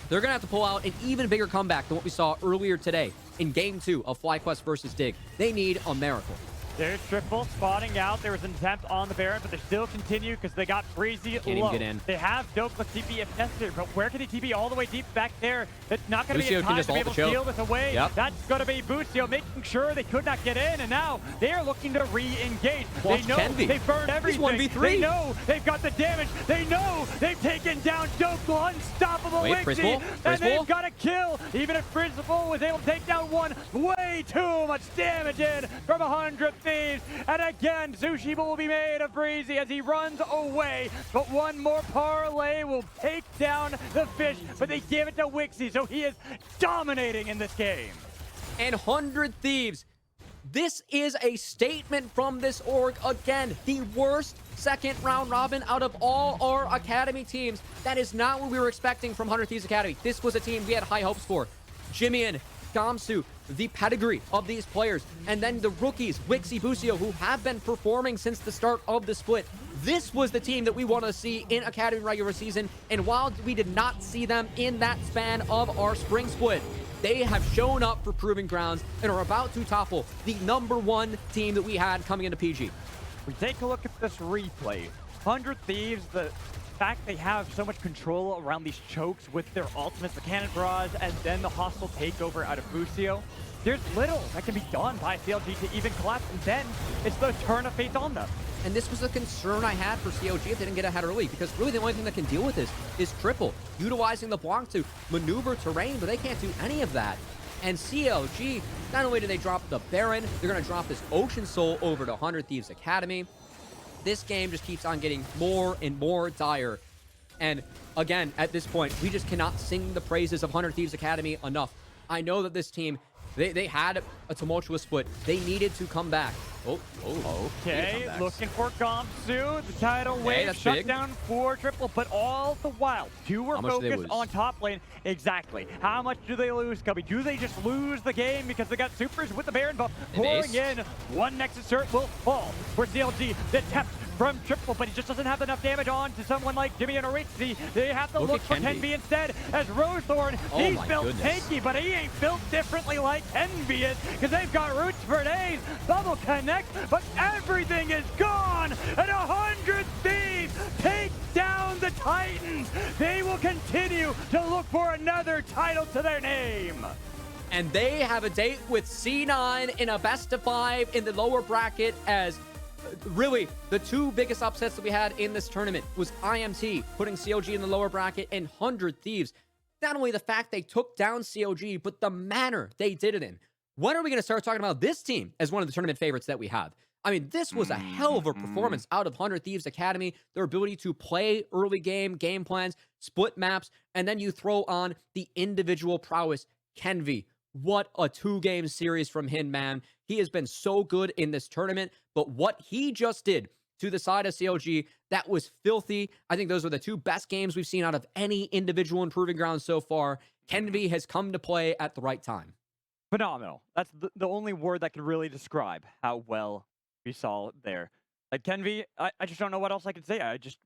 They're going to have to pull out an even bigger comeback than what we saw earlier today in Game 2 of FlyQuest versus Dig. They need a miracle. There's Triple spotting out. There was an attempt on the Baron, but they still continue because they got Breezy Can't low. even get in. They have Dope with TP if necessary, but where can he TP all the way deep back there? It's not going to be Lucio in can time just to be ult able the to choke. steal this away. Yep. That's going to be Bucio making sure they could not get in, and now they are looking to re-engage. Watch They know Kenvi. they've burned everything. 1v3. They know they've got the damage. They know they've taken down Dope, unstoppable Wait, Wixie, Principal? and Principal? they've got a kill. Even if Principal was able to take down one, way too much damage in from 100 Thieves. And again, Sushi will be made of Breezy as he runs away. But one more parlay will take down the fish, but they give it to Wixie, so he is dominating in this game. And 100 Thieves. This is a statement from this org. Again, the worst second round robin out of all our academy teams. That is not what we were expecting from 100 Thieves Academy. This was a team we had high hopes for. Jimmy and Gamsu, the pedigree of these players, and then the rookies, Wixie, Bucio, who have been performing since the start of the split. This was the team that we want to see in Academy regular season, and while we did not see them in that span of our spring split, they have shown up for Proving Grounds and are about to topple the #1 team that we had coming into PG. We take a look at this replay. 100 Thieves, the fact they have so much control around these chokes with their ultimates, the cannon barrage, and then the hostile takeover out of Bucio. There's little that can be done by CLG to even collapse, and then it's the turn of fate on them. And this was a concern I had for CLG if they didn't get ahead early, because really the only thing that can deal with this is Triple, utilizing the block to maneuver terrain, but they can't do any of that. And CLG, not only do they drop the Baron, they're going to drop this Ocean Soul over to 100 Thieves Academy. This game just keeps on getting more and more dire. And again, at this point, we just cannot sing the praises of 100 Thieves Academy enough. I know that this team, they had a tumultuous split. They needed to come back. Okay, looking for Gamsu. The tidal wave that's shut big. down for Triple, but all the while, two were How much do they focused lose? on top lane. Exactly. How much do they lose, Cubby? Do they just lose the game because they got supers with the Baron buff pouring in? One Nexus Cert will fall for CLG. The tap from Triple, but he just doesn't have enough damage on to someone like Jimmy and Orixi. They have to look for Kenvi. Kenvi instead, as Rosethorn, Oh he's my built goodness. tanky, but he ain't built differently like Kenvi is, because they've got roots for days. Double connect, but everything is gone, and 100 Thieves take down the Titans. They will continue to look for another title to their name. And they have a date with C9 in a best-of-5 in the lower bracket, as really the two biggest upsets that we had in this tournament was IMT putting CLG in the lower bracket and 100 Thieves. Not only the fact they took down CLG, but the manner they did it in. When are we going to start talking about this team as one of the tournament favorites that we have? I mean, this was a hell of a performance out of 100 Thieves Academy. Their ability to play early game plans, split maps, and then you throw on the individual prowess. Kenvi, what a 2-game series from him, man. He has been so good in this tournament, but what he just did to the side of CLG, that was filthy. I think those are the two best games we've seen out of any individual in Proving Grounds so far. Kenvi has come to play at the right time. Phenomenal. That's the only word that could really describe how well we saw there. Like Kenvi, I just don't know what else I could say. I just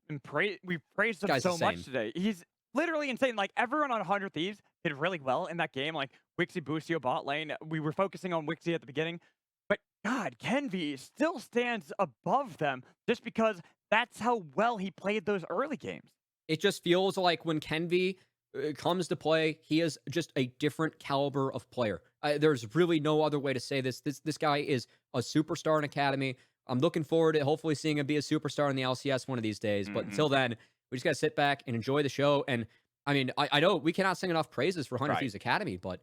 we praised him Guy's so insane. much today. He's literally insane. Like everyone on 100 Thieves did really well in that game. Like Wixie, Bucio, bot lane. We were focusing on Wixie at the beginning, but God, Kenvi still stands above them just because that's how well he played those early games. It just feels like when Kenvi comes to play, he is just a different caliber of player. There's really no other way to say this. This guy is a superstar in Academy. I'm looking forward to hopefully seeing him be a superstar in the LCS one of these days. But until then, we just got to sit back and enjoy the show. And I mean, I know we cannot sing enough praises for 100 Thieves Academy, but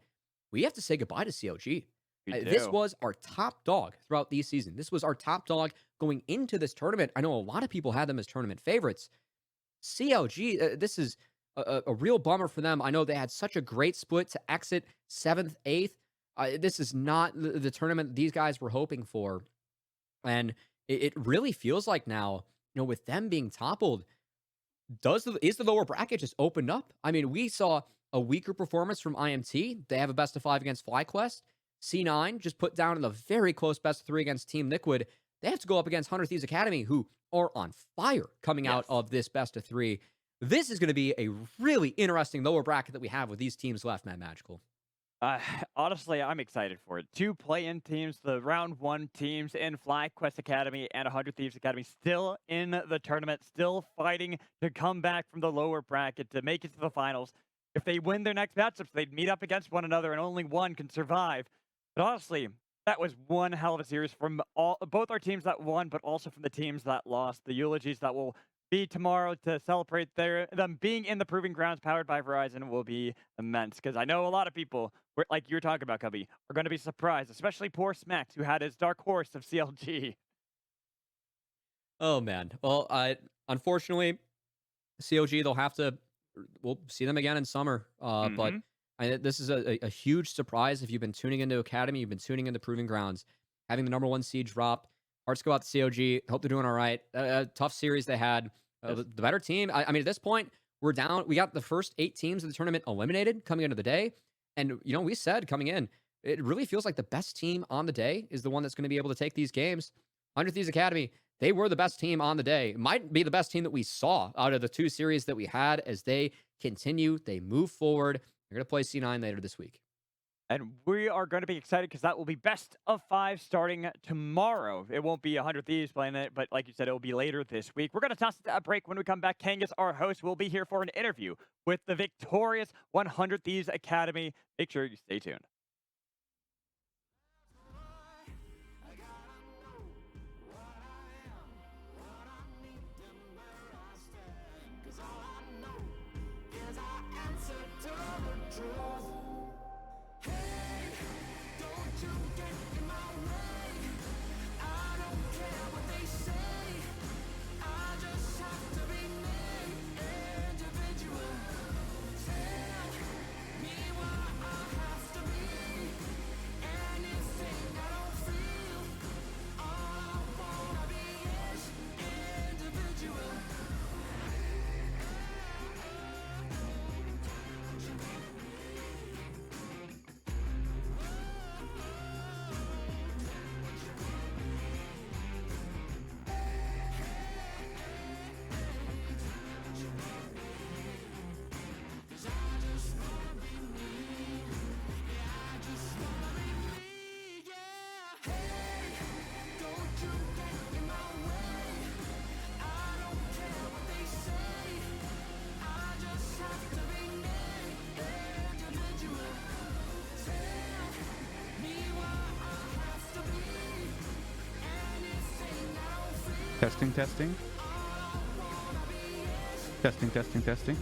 we have to say goodbye to CLG. This was our top dog throughout the season. This was our top dog going into this tournament. I know a lot of people had them as tournament favorites. CLG, this is a real bummer for them. I know they had such a great split to exit 7th, 8th. This is not the tournament these guys were hoping for. And it really feels like now, with them being toppled, is the lower bracket just opened up? I mean, we saw a weaker performance from IMT. They have a best of 5 against FlyQuest. C9 just put down in a very close best of 3 against Team Liquid. They have to go up against 100 Thieves Academy, who are on fire coming out of this best of 3. This is going to be a really interesting lower bracket that we have with these teams left, man. Magical. Uh, Honestly, I'm excited for it. Two play-in teams, the round one teams in FlyQuest Academy and 100 Thieves Academy, still in the tournament, still fighting to come back from the lower bracket to make it to the finals. If they win their next matchups, they'd meet up against one another, and only one can survive. But honestly, that was one hell of a series from both our teams that won, but also from the teams that lost. The eulogies that will be tomorrow to celebrate them being in the Proving Grounds powered by Verizon will be immense. Because I know a lot of people, like you were talking about, Cubby, are going to be surprised, especially poor Smacks, who had his dark horse of CLG. Oh man. Well, unfortunately, CLG they'll have to. We'll see them again in summer. But Mhm. this is a huge surprise if you've been tuning into Academy, you've been tuning into Proving Grounds, having the number one seed drop. Hearts go out to CLG. Hope they're doing all right. Tough series they had. Yes. The better team. I mean, at this point, we're down. We got the first 8 teams of the tournament eliminated coming into the day, and we said coming in, it really feels like the best team on the day is the one that's going to be able to take these games. 100 Thieves Academy, they were the best team on the day. Might be the best team that we saw out of the 2 series that we had as they continue, they move forward. They're going to play C9 later this week. And we are going to be excited because that will be best of 5 starting tomorrow. It won't be 100 Thieves playing it, but like you said, it will be later this week. We're going to toss it to a break. When we come back, Kangas, our host, will be here for an interview with the victorious 100 Thieves Academy. Make sure you stay tuned. Testing, testing. Testing, testing, testing.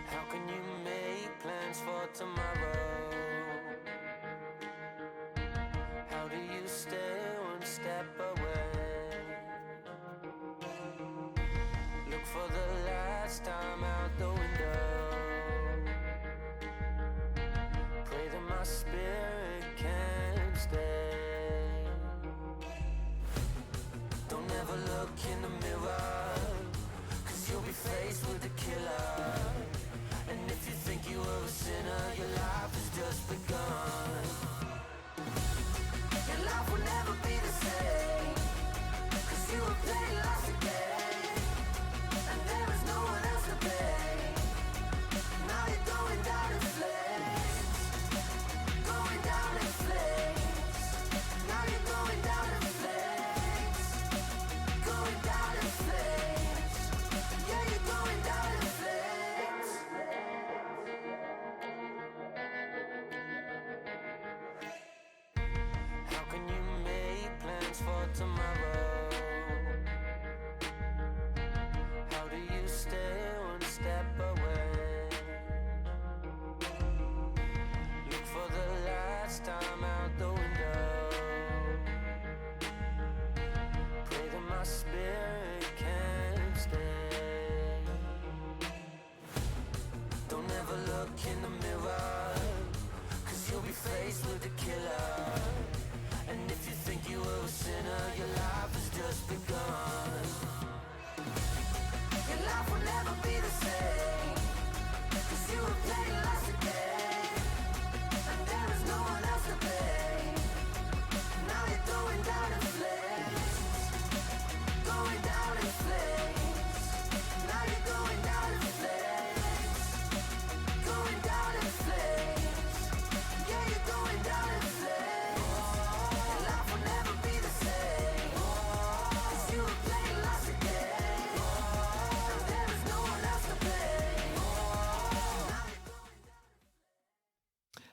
How can you make plans for tomorrow? How do you stay one step away? Look for the last time out the window. Pray that my spirit can stay. Don't ever look in the mirror, 'cause you'll be faced with the killer. And if you think you were a sinner, your life has just begun. Your life will never be the same, 'cause you were playing lost again. And there is no one else to blame. Now you're going down in flames. Going down in flames. Now you're going down in flames. Going down in flames. Yeah, you're going down in flames. How can you make plans for tomorrow? How do you stay one step away? Look for the last time out the window. Pray that my spirit can stay. Don't ever look in the mirror, 'cause you'll be faced with the killer. And if you think you were a sinner, your life has just begun. Your life will never be the same, 'cause you were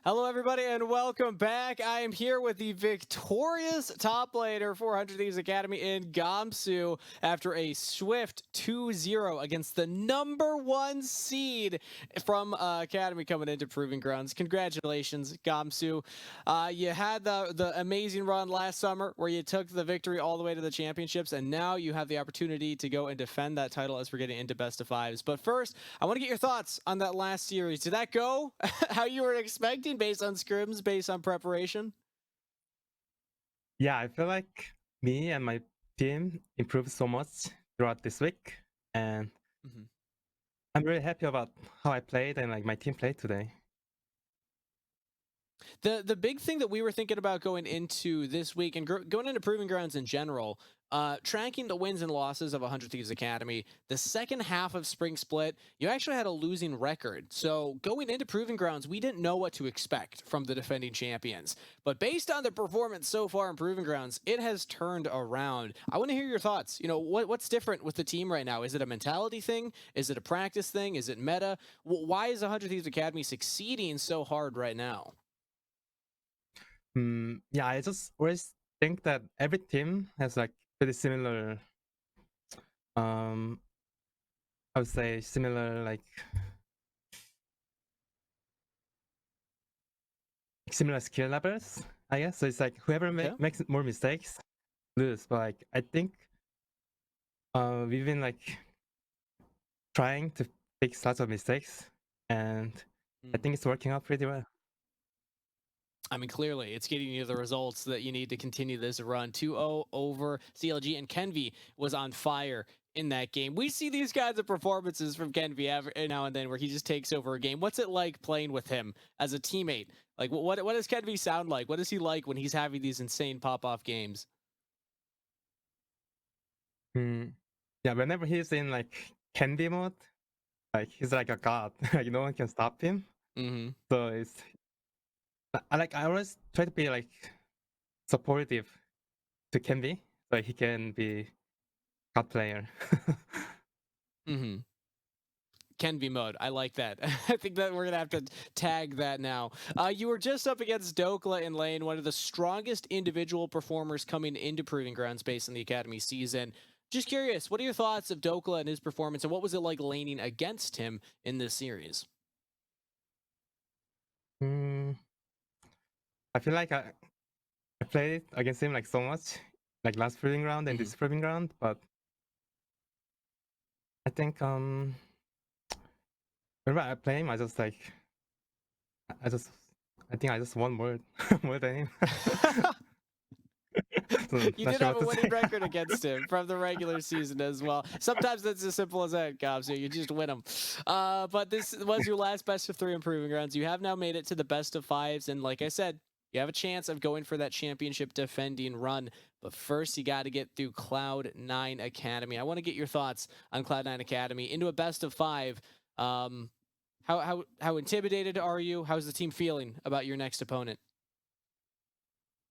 Hello, everybody, and welcome back. I am here with the victorious top laner 400 Thieves Academy in Gamsu after a swift 2-0 against the #1 seed from Academy coming into Proving Grounds. Congratulations, Gamsu. You had the amazing run last summer where you took the victory all the way to the championships, and now you have the opportunity to go and defend that title as we're getting into best of fives. But first, I want to get your thoughts on that last series. Did that go how you were expecting based on scrims, based on preparation? Yeah, I feel like me and my team improved so much throughout this week, and Mhm. I'm really happy about how I played and like my team played today. The big thing that we were thinking about going into this week and going into Proving Grounds in general, tracking the wins and losses of 100 Thieves Academy, the second half of Spring Split, you actually had a losing record. So going into Proving Grounds, we didn't know what to expect from the defending champions. But based on the performance so far in Proving Grounds, it has turned around. I want to hear your thoughts. You know, what's different with the team right now? Is it a mentality thing? Is it a practice thing? Is it meta? Why is 100 Thieves Academy succeeding so hard right now? Yeah, I just always think that every team has like pretty similar, I would say similar like similar skill levels, I guess. So it's like whoever Okay. makes more mistakes lose. But like I think we've been like trying to fix lots of mistakes, and I think it's working out pretty well. I mean, clearly, it's getting you the results that you need to continue this run. 2-0 over CLG, and Kenvi was on fire in that game. We see these kinds of performances from Kenvi every now and then where he just takes over a game. What's it like playing with him as a teammate? Like, what does Kenvi sound like? What is he like when he's having these insane pop-off games? Yeah, whenever he's in like candy mode, like he's like a god. Like no one can stop him. Mm-hmm. So it's I always try to be like supportive to Kenby, so he can be god player. Mm-hmm. Kenvi mode. I like that. I think that we're gonna have to tag that now. You were just up against Dokla in lane, one of the strongest individual performers coming into Proving Grounds based on the Academy season. Just curious, what are your thoughts of Dokla and his performance, and what was it like laning against him in this series? Mm, I feel like I played against him like so much, like last proving round and Mhm. this proving round, but I think whenever I play him, I just like I just I think I just won more more than him. So You not did sure have what a to winning say. record against him from the regular season as well. Sometimes it's as simple as that, Cobb. So you just win them. But this was your last best of 3 improving grounds. You have now made it to the best of 5s, and like I said, you have a chance of going for that championship defending run. But first, you got to get through Cloud9 Academy. I want to get your thoughts on Cloud9 Academy into a best of 5. How intimidated are you? How's the team feeling about your next opponent?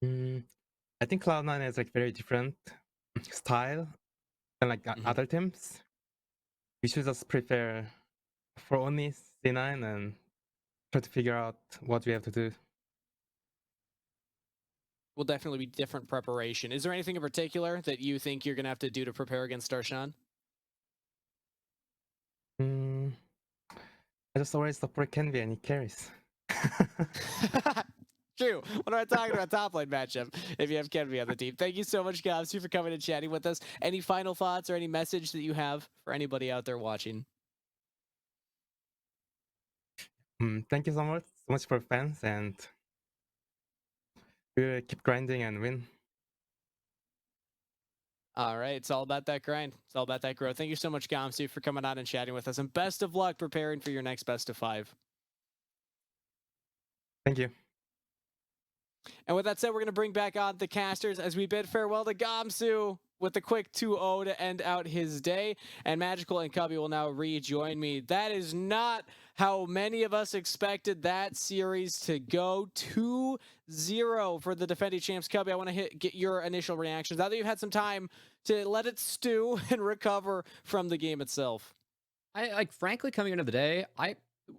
Mm, I think Cloud9 has like very different style than like Mhm. other teams. We should just prepare for only C9 and try to figure out what we have to do. Will definitely be different preparation. Is there anything in particular that you think you're going to have to do to prepare against Darshan? Mm, I just always support Kenvi and he carries. True. What am I talking about? Top lane matchup. If you have Kenvi on the team. Thank you so much, guys, for coming and chatting with us. Any final thoughts or any message that you have for anybody out there watching? Thank you so much for fans, and we'll keep grinding and win. All right. It's all about that grind. It's all about that growth. Thank you so much, Gamsu, for coming on and chatting with us. And best of luck preparing for your next best of 5. Thank you. And with that said, we're going to bring back on the casters as we bid farewell to Gamsu with a quick 2-0 to end out his day. And Magical and Cubby will now rejoin me. That is not how many of us expected that series to go. 2-0 for the defending champs. Cubby, I want to get your initial reactions now that you've had some time to let it stew and recover from the game itself. I like frankly coming into the day, I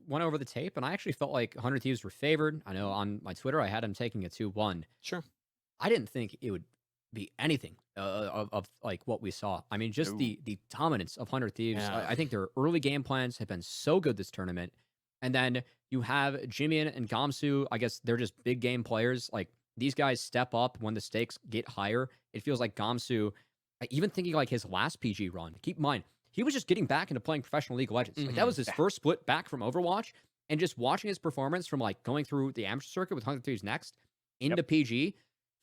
went over the tape, and I actually felt like 100 Thieves were favored. I know on my Twitter I had them taking a 2-1. Sure. I didn't think it would be anything of like what we saw. I mean, just No. the dominance of 100 Thieves. Yeah. I think their early game plans have been so good this tournament. And then you have Jimian and Gamsu. I guess they're just big game players. Like these guys step up when the stakes get higher. It feels like Gamsu, even thinking like his last PG run, keep in mind, he was just getting back into playing professional League of Legends. Like that was his first split back from Overwatch. And just watching his performance from like going through the amateur circuit with 100 Thieves next into PG,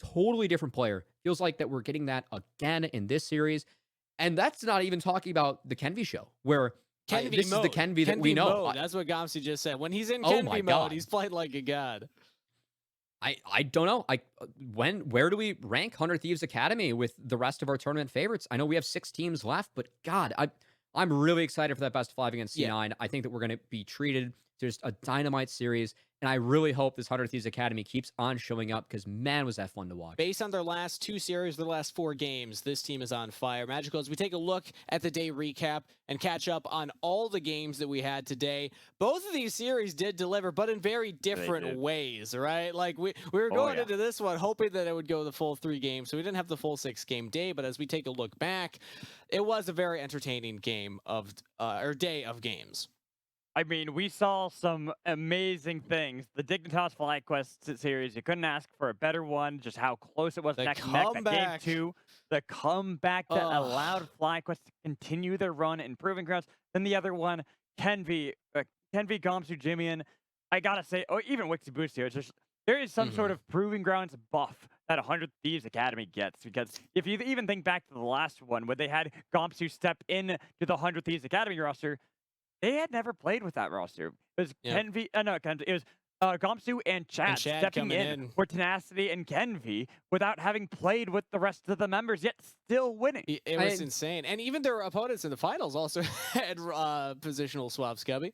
totally different player. Feels like that we're getting that again in this series. And that's not even talking about the Kenvi show, where Kenvi this mode. is the Kenvi that we know. Mode. That's what Gamsu just said. When he's in Oh my Kenvi mode, God. he's played like a god. I don't know. Where do we rank 100 Thieves Academy with the rest of our tournament favorites? I know we have 6 teams left, but God, I'm really excited for that best of 5 against C9. I think that we're going to be treated to just a dynamite series, and I really hope this 100 Thieves Academy keeps on showing up because man, was that fun to watch. Based on their last 2 series, their last 4 games, this team is on fire. Magical, as we take a look at the day recap and catch up on all the games that we had today, both of these series did deliver, but in very different ways, right? Like we were going into this one hoping that it would go the full 3 games, so we didn't have the full 6-game day, but as we take a look back, it was a very entertaining game of or day of games. I mean, we saw some amazing things. The Dignitas FlyQuest series, you couldn't ask for a better one. Just how close it was The neck and neck. That comeback. game 2, the comeback that Ugh. allowed FlyQuest to continue their run in Proving Grounds. Then the other one, Kenvi, Gamsu, Jimian. I gotta say, even Wixie Boostio. It's just there is some sort of Proving Grounds buff that 100 Thieves Academy gets, because if you even think back to the last one when they had Gamsu step in to the 100 Thieves Academy roster, they had never played with that roster. It was Kenvi, it was Gamsu and Chad stepping in for Tenacity and Kenvi without having played with the rest of the members, yet still winning. It was insane. And even their opponents in the finals also had positional swaps, Cubby.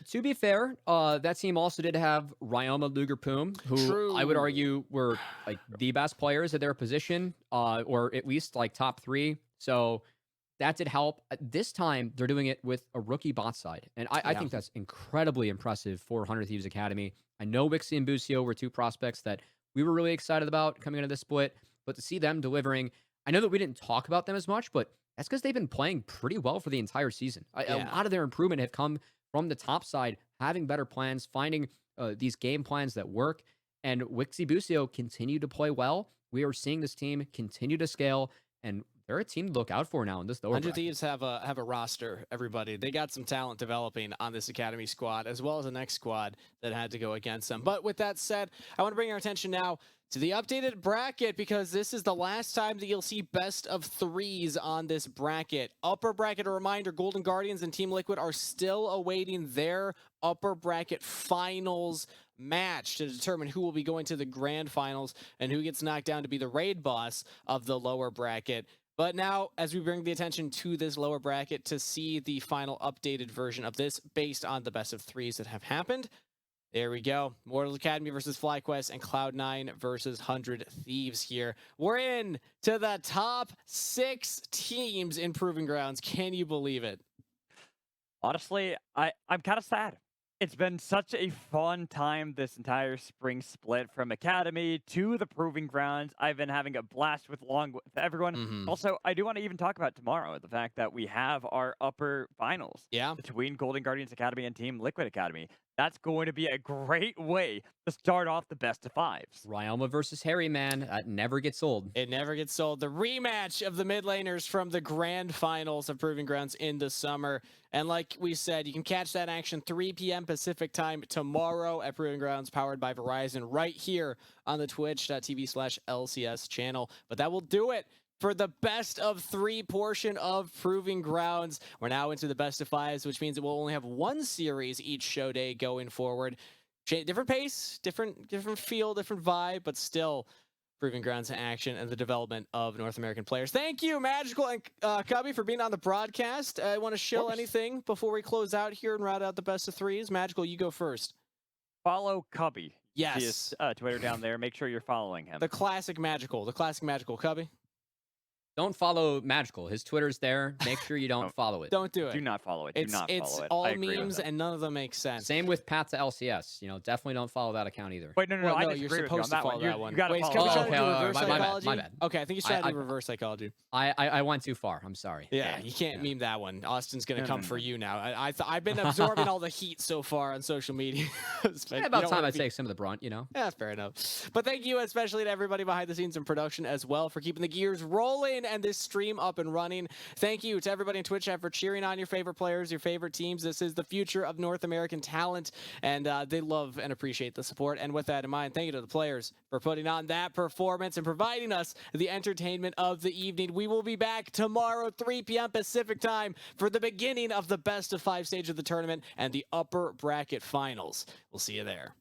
To be fair, that team also did have Ryoma Luger Poom, who I would argue were like the best players at their position, or at least like top 3. So that did help. This time, they're doing it with a rookie bot side. And I think that's incredibly impressive for 100 Thieves Academy. I know Wixie and Busio were 2 prospects that we were really excited about coming into this split, but to see them delivering, I know that we didn't talk about them as much, but that's because they've been playing pretty well for the entire season. A lot of their improvement have come from the top side, having better plans, finding these game plans that work. And Wixie Busio continue to play well. We are seeing this team continue to scale, and they're a team to look out for now in this lower 100 bracket. Thieves have a roster, everybody. They got some talent developing on this Academy squad, as well as the next squad that had to go against them. But with that said, I want to bring our attention now to the updated bracket, because this is the last time that you'll see best of 3s on this bracket. Upper bracket, a reminder, Golden Guardians and Team Liquid are still awaiting their upper bracket finals match to determine who will be going to the grand finals and who gets knocked down to be the raid boss of the lower bracket. But now, as we bring the attention to this lower bracket to see the final updated version of this based on the best of 3s that have happened, there we go. Mortal Academy versus FlyQuest and Cloud9 versus 100 Thieves here. We're in to the top 6 teams in Proving Grounds. Can you believe it? Honestly, I'm kind of sad. It's been such a fun time this entire spring split, from Academy to the Proving Grounds. I've been having a blast with everyone. Also, I do want to even talk about tomorrow, the fact that we have our upper finals between Golden Guardians Academy and Team Liquid Academy. That's going to be a great way to start off the best of 5s. Ryoma versus Harry, man. That never gets old. It never gets old. The rematch of the mid laners from the grand finals of Proving Grounds in the summer. And like we said, you can catch that action 3 p.m. Pacific time tomorrow at Proving Grounds, powered by Verizon, right here on the twitch.tv/LCS channel. But that will do it for the best of 3 portion of Proving Grounds. We're now into the best of 5s, which means it will only have 1 series each show day going forward. Different pace, different feel, different vibe, but still Proving Grounds action and the development of North American players. Thank you, Magical and Cubby, for being on the broadcast. I want to shill anything before we close out here and route out the best of 3s. Magical, you go first. Follow Cubby. Yes. See his Twitter down there. Make sure you're following him. The classic Magical. Cubby. don't follow Magical. His Twitter's there. Make sure you don't follow it. Don't do it. Do not follow it. Do It's not follow it. all I agree with memes that. and none of them make sense. Same with Pat to LCS. You know, definitely don't follow that account either. Wait, no, Well, I no, disagree you're with you supposed on to that follow one. that one. You gotta Wait, follow can we that try one. to do okay, reverse my psychology? bad. Okay, I think you should try to I- do reverse psychology. I went too far. I'm sorry. Yeah, you can't meme that one. Austin's gonna No, come no, for no. you now. I've been absorbing all the heat so far on social media. Yeah, about time I take some of the brunt, you know? Yeah, fair enough. But thank you especially to everybody behind the scenes in production as well for keeping the gears rolling and this stream up and running. Thank you to everybody in Twitch chat for cheering on your favorite players, your favorite teams. This is the future of North American talent, and they love and appreciate the support. And with that in mind, thank you to the players for putting on that performance and providing us the entertainment of the evening. We will be back tomorrow, 3 p.m. Pacific time, for the beginning of the best of 5 stage of the tournament and the upper bracket finals. We'll see you there.